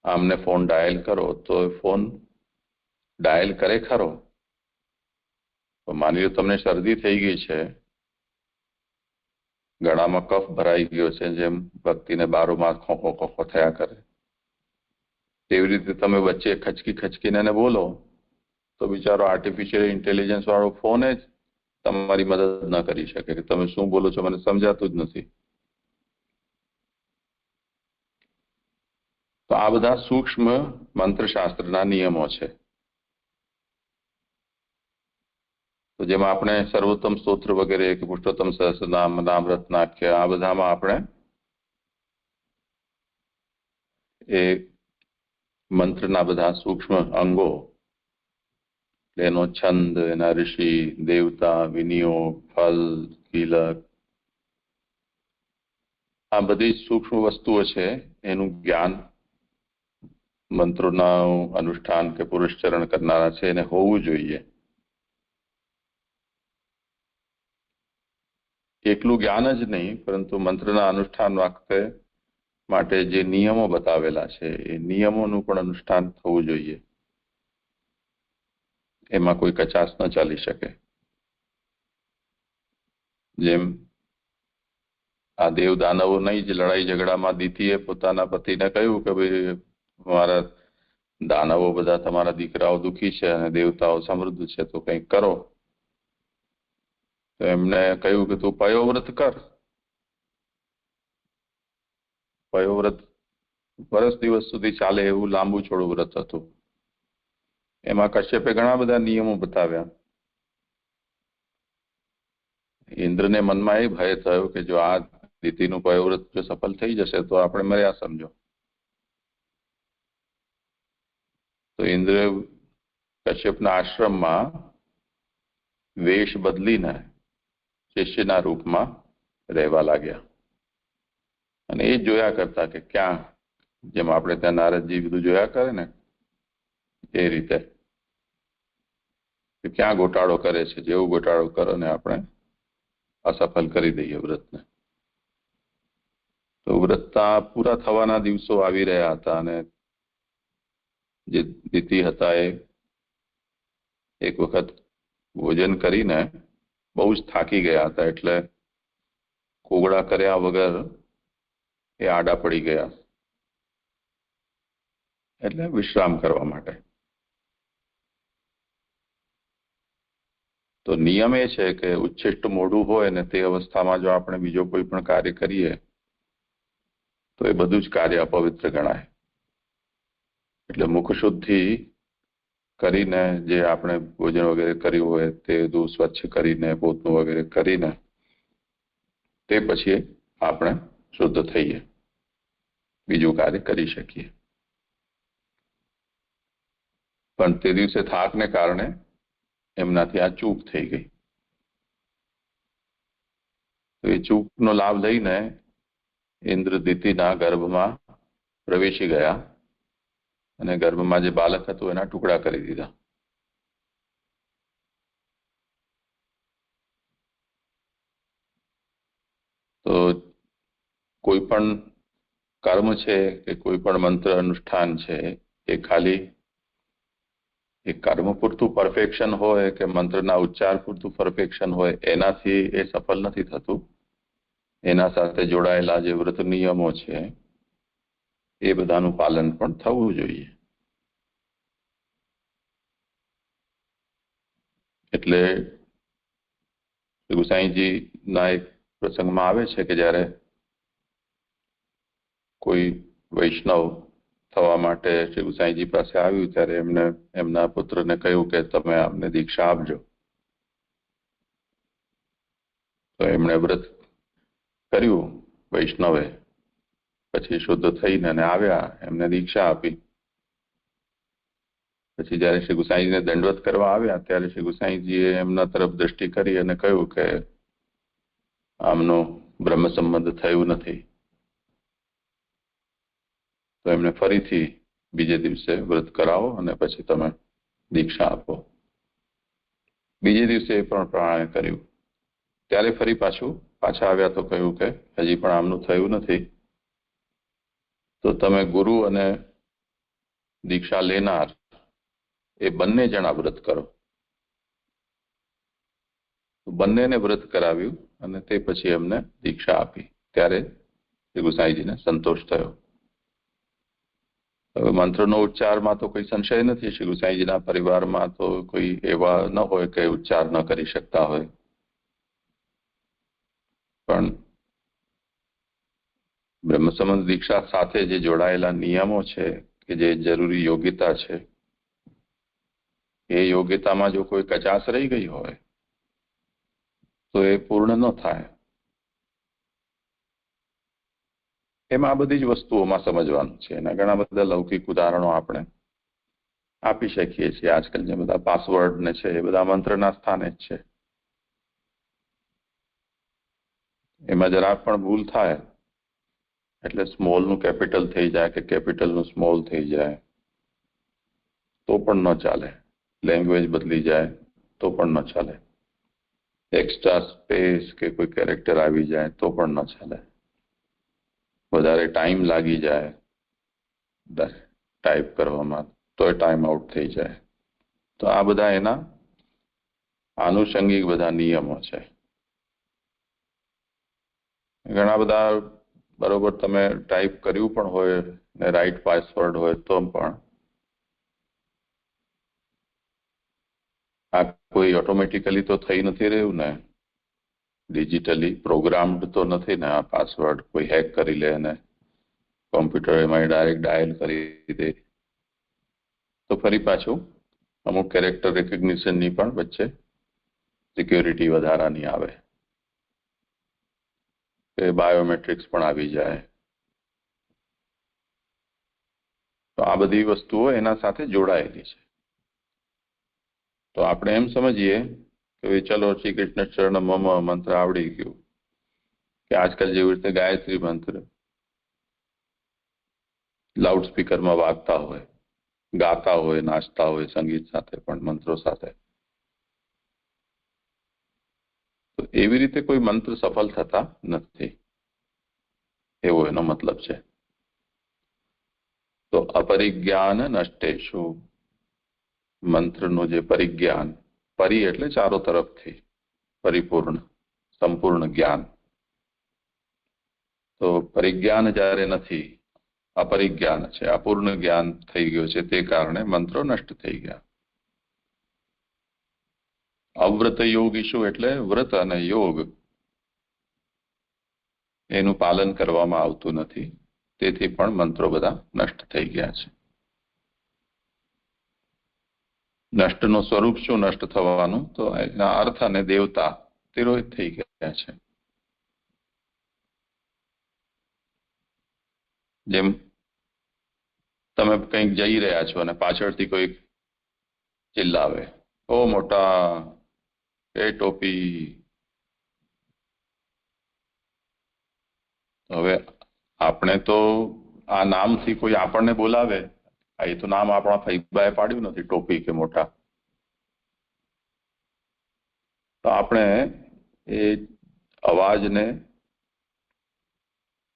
આમને ફોન ડાયલ કરો તો ફોન ડાયલ કરે ખરો. તો માની લો તમને શરદી થઈ ગઈ છે, ગળામાં કફ ભરાઈ ગયો છે, જેમ વ્યક્તિને બારોમાં ખોખો ખોખો થયા કરે તેવી રીતે તમે વચ્ચે ખચકી ખચકીને એને બોલો તો બિચારો આર્ટિફિશિયલ ઇન્ટેલિજન્સ વાળો ફોન જ તમારી મદદ ન કરી શકે કે તમે શું બોલો છો મને સમજાતું જ નથી. તો આ બધા સૂક્ષ્મ મંત્રશાસ્ત્રના નિયમો છે. તો જેમાં આપણે સર્વોત્તમ સ્તોત્ર વગેરે કે પુરુષોત્તમ સહસ્રનામ, નામ રત્નાખ્ય, આ બધામાં આપણે એ મંત્રના બધા સૂક્ષ્મ અંગો, એનો છંદ, એના ઋષિ, દેવતા, વિનિયોગ, ફલ, કીલક, આ બધી સૂક્ષ્મ વસ્તુઓ છે એનું જ્ઞાન મંત્રોના અનુષ્ઠાન કે પુરસ્ચરણ કરનારા છે એને હોવું જોઈએ. એકલું જ્ઞાન જ નહીં, પરંતુ મંત્રના અનુષ્ઠાન વખતે માટે જે નિયમો બતાવેલા છે એ નિયમોનું પણ અનુષ્ઠાન થવું જોઈએ. એમાં કોઈ કચાશ ન ચાલી શકે. જેમ આ દેવ દાનવો નહીં જ લડાઈ ઝઘડામાં દીતીએ પોતાના પતિને કહ્યું કે ભાઈ મારા દાનવો બધા તમારા દીકરાઓ દુઃખી છે અને દેવતાઓ સમૃદ્ધ છે, તો કંઈક કરો. તો એમને કહ્યું કે તું પયોવ્રત કર. પયોવ્રત વર્ષ દિવસ સુધી ચાલે એવું લાંબુ ચોડું વ્રત હતું. એમાં કશ્યપે ઘણા બધા નિયમો બતાવ્યા. ઇન્દ્રને મનમાં એ ભય થયો કે જો આ દીતીનું પયોવ્રત જો સફળ થઈ જશે તો આપણે મર્યા સમજો. તો ઇન્દ્ર કશ્યપના આશ્રમમાં વેશ બદલીને શિષ્યના રૂપમાં રહેવા લાગ્યા. અને એ જોયા કરતા કે ક્યાં, જેમ આપણે ત્યાં નારદજી બધું જોયા કરે ને એ રીતે કે ક્યાં ગોટાળો કરે છે, જેવું ગોટાળો કરો ને આપણે અસફળ કરી દઈએ વ્રતને. તો વ્રતના પૂરા થવાના દિવસો આવી રહ્યા હતા અને જે દીતી હતા એ એક વખત ભોજન કરીને બહુ જ થાકી ગયા હતા, એટલે કોગળા કર્યા વગર એ આડા પડી ગયા, એટલે વિશ્રામ કરવા માટે. તો નિયમ એ છે કે ઉચ્છિષ્ટ મોઢું હોય ને તે અવસ્થામાં જો આપણે બીજો કોઈ પણ કાર્ય કરીએ તો એ બધું જ કાર્ય અપવિત્ર ગણાય. એટલે મુખ શુદ્ધિ કરીને જે આપણે ભોજન વગેરે કર્યું હોય તે બધું સ્વચ્છ કરીને પોતનું વગેરે કરીને તે પછી આપણે શુદ્ધ થઈએ, બીજું કાર્ય કરી શકીએ. પણ તે દિવસે થાકને કારણે એમનાથી આ ચૂક થઈ ગઈ. તો એ ચૂકનો લાભ લઈને ઇન્દ્ર દીતીના ગર્ભમાં પ્રવેશી ગયા અને ગર્ભમાં જે બાલક હતું એના ટુકડા કરી દીધા. તો કોઈ પણ કર્મ છે કે કોઈ પણ મંત્ર અનુષ્ઠાન છે એ ખાલી એ કર્મ પૂરતું પરફેક્શન હોય કે મંત્રના ઉચ્ચાર પૂરતું પરફેક્શન હોય એનાથી એ સફળ નથી થતું. એના સાથે જોડાયેલા જે વ્રત નિયમો છે એ બધાનું પાલન પણ થવું જોઈએ. એટલે ગુસાઈજીના એક પ્રસંગમાં આવે છે કે જ્યારે કોઈ વૈષ્ણવ થવા માટે શ્રી ગુસાઈજી પાસે આવ્યું ત્યારે એમને એમના પુત્રને કહ્યું કે તમે અમને દીક્ષા આપજો. તો એમણે વ્રત કર્યું વૈષ્ણવે, પછી શુદ્ધ થઈને આવ્યા, એમને દીક્ષા આપી. પછી જયારે શ્રી ગુસાઈજીને દંડવત કરવા આવ્યા ત્યારે શ્રી ગુસાઈજીએ એમના તરફ દ્રષ્ટિ કરી અને કહ્યું કે આમનું બ્રહ્મ સંબંધ થયું નથી. તો એમને ફરીથી બીજે દિવસે વ્રત કરાવો અને પછી તમે દીક્ષા આપો. બીજે દિવસે એ પણ પ્રમાણે કર્યું. ત્યારે ફરી પાછા આવ્યા તો કહ્યું કે હજી પણ આમનું થયું નથી, તો તમે ગુરુ અને દીક્ષા લેનાર એ બંને જણા વ્રત કરો. બંનેને વ્રત કરાવ્યું અને તે પછી એમને દીક્ષા આપી. ત્યારે શ્રી ગુસાઈજીને સંતોષ થયો. હવે મંત્રનો ઉચ્ચારમાં તો કોઈ સંશય નથી. શ્રી ગુસાઈજીના પરિવારમાં તો કોઈ એવા ન હોય કે ઉચ્ચાર ન કરી શકતા હોય, પણ બ્રહ્મ સંબંધ દીક્ષા સાથે જે જોડાયેલા નિયમો છે કે જે જરૂરી યોગ્યતા છે એ યોગ્યતામાં જો કોઈ કચાશ રહી ગઈ હોય તો એ પૂર્ણ ન થાય. એમાં આ બધી જ વસ્તુઓમાં સમજવાનું છે. એના ઘણા બધા લૌકિક ઉદાહરણો આપણે આપી શકીએ છીએ. આજકાલ જે બધા પાસવર્ડ ને છે એ બધા મંત્રના સ્થાને જ છે. એમાં જરા પણ ભૂલ થાય એટલે સ્મોલનું કેપિટલ થઈ જાય કે કેપિટલનું સ્મોલ થઈ જાય તો પણ ન ચાલે. લેંગ્વેજ બદલી જાય તો પણ ન ચાલે. એક્સ્ટ્રા સ્પેસ કે કોઈ કેરેક્ટર આવી જાય તો પણ ન ચાલે. વધારે ટાઈમ લાગી જાય ટાઈપ કરવામાં તો એ ટાઈમ આઉટ થઈ જાય. તો આ બધા એના આનુષંગિક બધા નિયમો છે. ઘણા બધા બરોબર તમે ટાઈપ કર્યું પણ હોય ને રાઈટ પાસવર્ડ હોય તો પણ આ કોઈ ઓટોમેટિકલી તો થઈ નથી રહ્યું ને, ડિજિટલી પ્રોગ્રામ્ડ તો નથી ને. આ પાસવર્ડ કોઈ હેક કરી લે અને કોમ્પ્યુટર એમાં ડાયરેક્ટ ડાયલ કરી દે તો ફરી પાછું અમુક કેરેક્ટર રેકગ્નિશનની પણ વચ્ચે સિક્યોરિટી વધારાની આવે, કે બાયોમેટ્રિક્સ પણ આવી જાય. તો આ બધી વસ્તુઓ એના સાથે જોડાયેલી છે. તો આપણે એમ સમજીએ કે ચલો શ્રી કૃષ્ણ ચરણ મમ મંત્ર આવડી ગયું, કે આજકાલ જેવી રીતે ગાયત્રી મંત્ર લાઉડ સ્પીકરમાં વાગતા હોય, ગાતા હોય, નાચતા હોય, સંગીત સાથે પણ મંત્રો સાથે. તો એવી રીતે કોઈ મંત્ર સફળ થતા નથી એવો એનો મતલબ છે. તો અપરિજ્ઞાન નષ્ટેષુ, મંત્રનું જે પરિજ્ઞાન, પરી એટલે ચારો તરફથી પરિપૂર્ણ સંપૂર્ણ જ્ઞાન. તો પરિજ્ઞાન જ્યારે નથી, અપરિજ્ઞાન છે, અપૂર્ણ જ્ઞાન થઈ ગયું છે, તે કારણે મંત્રો નષ્ટ થઈ ગયા. અવ્રત યોગીશુ એટલે વ્રત અને યોગ એનું પાલન કરવામાં આવતું નથી, તેથી પણ મંત્રો બધા નષ્ટ થઈ ગયા છે. નષ્ટનું સ્વરૂપ શું નષ્ટ થવાનું? તો એના અર્થ અને દેવતા તિરોહિત થઈ ગયા છે. જેમ તમે કંઈક જઈ રહ્યા છો અને પાછળથી કોઈક ચિલ્લાવે, ઓ મોટા, એ ટોપી. હવે આપણે તો આ નામથી કોઈ આપણને બોલાવે, એ તો નામ આપણા ફૈબાએ પાડ્યું નથી, ટોપી કે મોટા. તો આપણે એ અવાજને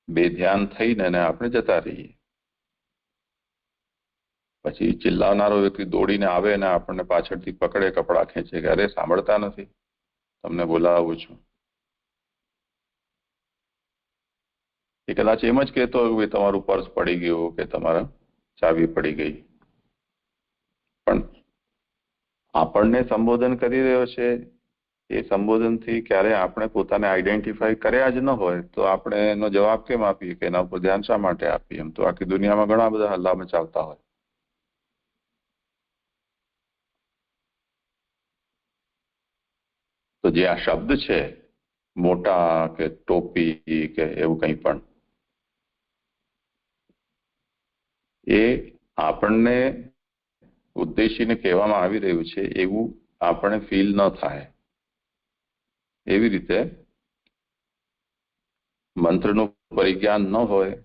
બેધ્યાન થઈને આપણે જતા રહીએ. પછી ચિલ્લાવનારો વ્યક્તિ દોડીને આવે અને આપણને પાછળથી પકડે, કપડા ખેંચે કે અરે સાંભળતા નથી, તમને બોલાવું છું. એ કદાચ એમ જ કહેતો હોય કે તમારું પર્સ પડી ગયું કે તમારા ચાવી પડી ગઈ, પણ આપણને સંબોધન કરી રહ્યો છે. એ સંબોધનથી ક્યારે આપણે પોતાને આઈડેન્ટિફાઈ કર્યા જ ન હોય તો આપણે એનો જવાબ કેમ આપીએ, કે એના ઉપર ધ્યાન શા માટે આપીએ? એમ તો આખી દુનિયામાં ઘણા બધા હલ્લા મચાવતા હોય. તો જે આ શબ્દ છે મોટા કે ટોપી કે એવું કંઈ પણ, એ આપણને ઉદ્દેશીને કહેવામાં આવી રહ્યું છે એવું આપણે ફીલ ન થાય. એવી રીતે મંત્રનું પરિજ્ઞાન ન હોય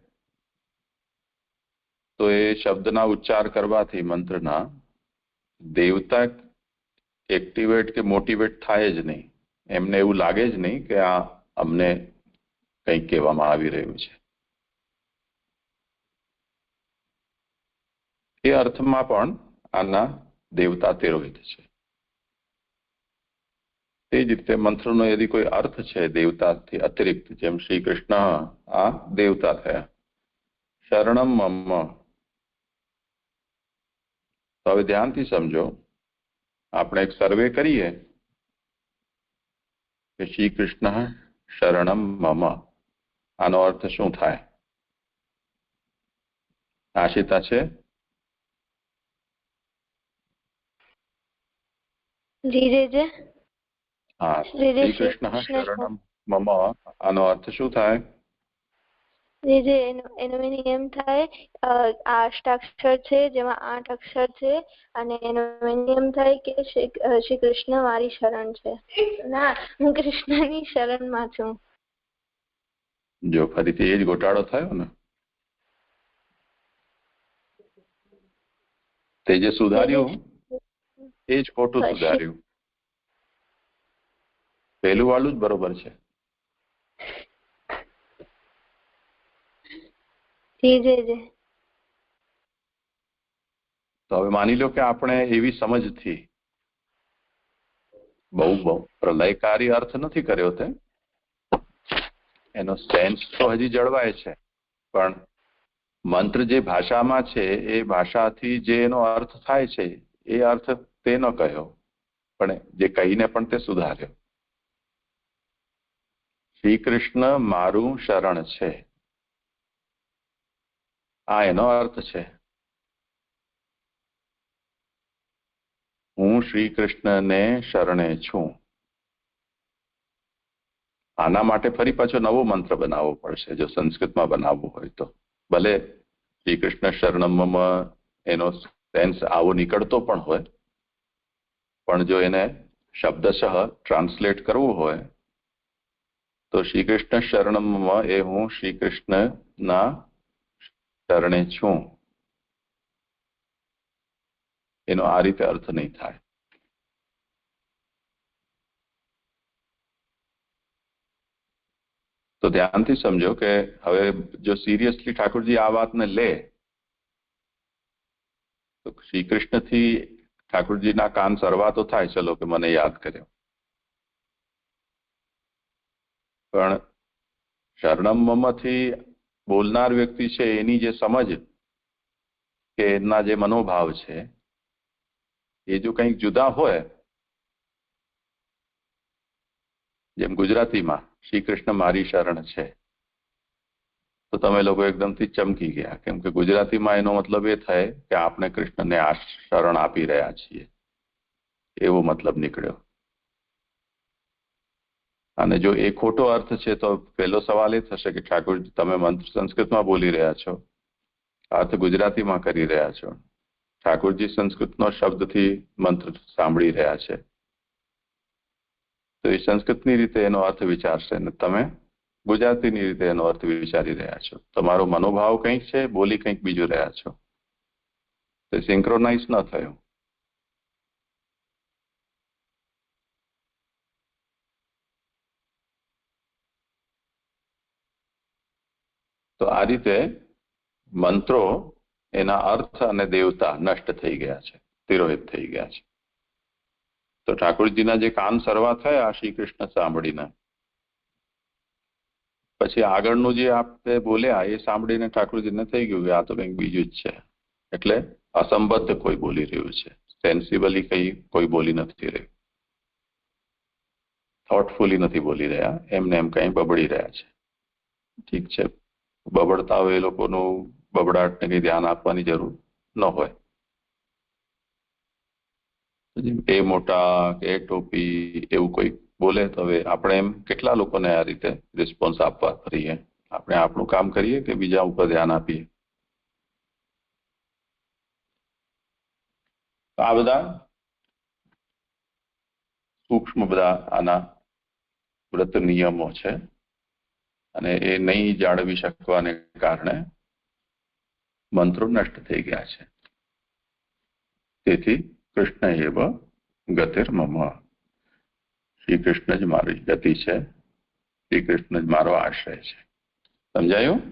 તો એ શબ્દના ઉચ્ચાર કરવાથી મંત્રના દેવતા એક્ટિવેટ કે મોટિવેટ થાય જ નહીં. એમને એવું લાગે જ નહીં કે આ અમને કંઈક કહેવામાં આવી રહ્યું છે. એ અર્થમાં પણ આના દેવતા તિરોહિત છે. તે જ રીતે મંત્રનો યદિ કોઈ અર્થ છે દેવતાથી અતિરિક્ત, જેમ શ્રી કૃષ્ણ આ દેવતા થયા. શરણમ મમ, તો હવે ધ્યાનથી સમજો. આપણે એક સર્વે કરીએ કે શ્રી કૃષ્ણ શરણમ મમ, આનો અર્થ શું થાય? આશિતા છે? જી જી. હા, શ્રી કૃષ્ણ શરણમ મમ, આનો અર્થ શું થાય? એનો મીનિંગ એમ થાય, આ અષ્ટાક્ષર છે જેમાં 8 અક્ષર છે, અને એનો મીનિંગ એમ થાય કે શ્રી કૃષ્ણ મારી શરણ છે. ના, હું કૃષ્ણની શરણમાં છું. જો ફરીથી એ જ ગોટાળો થયો ને, તે જે સુધાર્યું એ જ ખોટું સુધાર્યું. પહેલું વાળું જ બરોબર છે. તો હવે માની લો કે આપણે એવી સમજથી બહુ પ્રલયકારી અર્થ નથી કર્યો તે, એનો સેન્સ તો હજી જળવાય છે, પણ મંત્ર જે ભાષામાં છે એ ભાષાથી જે એનો અર્થ થાય છે એ અર્થ તે ન કહ્યો, પણ જે કહીને પણ તે સુધાર્યો. શ્રી કૃષ્ણ મારું શરણ છે, આ એનો અર્થ છે. હું શ્રી કૃષ્ણને શરણે છું. આના માટે ફરી પાછો નવો મંત્ર બનાવવો પડશે જો સંસ્કૃતમાં બનાવવું હોય તો. ભલે શ્રી કૃષ્ણ શરણમમાં એનો સેન્સ આવો નીકળતો પણ હોય, પણ જો એને શબ્દશઃ ટ્રાન્સલેટ કરવું હોય તો શ્રી કૃષ્ણ શરણમમાં એ હું શ્રી કૃષ્ણના શરણે છું, એનો આ રીતે અર્થ નહીં થાય. તો ધ્યાનથી સમજો કે હવે જો સિરિયસલી ઠાકોરજી આ વાતને લે તો શ્રી કૃષ્ણથી ઠાકોરજીના કાન સરવા તો થાય, ચલો કે મને યાદ કર્યો, પણ શરણમમાંથી બોલનાર વ્યક્તિ છે એની જે સમજ કે એના જે મનોભાવ છે એ જો કંઈક જુદા હોય, જેમ ગુજરાતીમાં શ્રી કૃષ્ણ મારી શરણ છે, તો તમે લોકો એકદમથી ચમકી ગયા, કેમ કે ગુજરાતીમાં એનો મતલબ એ થાય કે આપણે કૃષ્ણને આ શરણ આપી રહ્યા છીએ, એવો મતલબ નીકળ્યો. અને જો એ ખોટો અર્થ છે તો પહેલો સવાલ એ થશે કે ઠાકોરજી તમે મંત્ર સંસ્કૃતમાં બોલી રહ્યા છો, અર્થ ગુજરાતીમાં કરી રહ્યા છો. ઠાકોરજી સંસ્કૃતનો શબ્દથી મંત્ર સાંભળી રહ્યા છે, તો એ સંસ્કૃતની રીતે એનો અર્થ વિચારશે ને તમે ગુજરાતીની રીતે એનો અર્થ વિચારી રહ્યા છો. તમારો મનોભાવ કંઈક છે, બોલી કંઈક બીજું રહ્યા છો, તે સિંક્રોનાઇઝ ન થયું. તો આ રીતે મંત્રો એના અર્થ અને દેવતા નષ્ટ થઈ ગયા છે, તિરોહિત થઈ ગયા છે. તો ઠાકોરજીના જે કાન સરવા થયા શ્રી કૃષ્ણ સાંભળીને, પછી આગળનું જે આપણે બોલ્યા એ સાંભળીને ઠાકોરજીને થઈ ગયું કે આ તો કંઈક બીજું જ છે, એટલે અસંબદ્ધ કોઈ બોલી રહ્યું છે, સેન્સિબલી કોઈ બોલી નથી રહ્યું, થોટફુલી નથી બોલી રહ્યા, એમને એમ કંઈ બબડી રહ્યા છે. ઠીક છે, બબડતા હોય એ લોકોનું બબડાટને કંઈ ધ્યાન આપવાની જરૂર ન હોય. એ મોટા કે ટોપી એવું કોઈ બોલે તો હવે આપણે એમ કેટલા લોકોને આ રીતે રિસ્પોન્સ આપવા ફરીએ? આપણે આપણું કામ કરીએ કે બીજા ઉપર ધ્યાન આપીએ? આ બધા સૂક્ષ્મ બધા આના વ્રત નિયમો છે, અને એ નહીં જાળવી શકવાને કારણે મંત્રો નષ્ટ થઈ ગયા છે. તેથી કૃષ્ણ એવ ગતિર્મમ, શ્રી કૃષ્ણ જ મારી ગતિ છે, શ્રી કૃષ્ણ જ મારો આશ્રય છે. સમજાયું?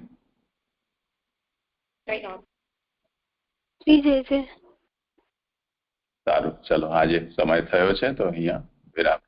સારું, ચલો આજે સમય થયો છે તો અહીંયા વિરામ.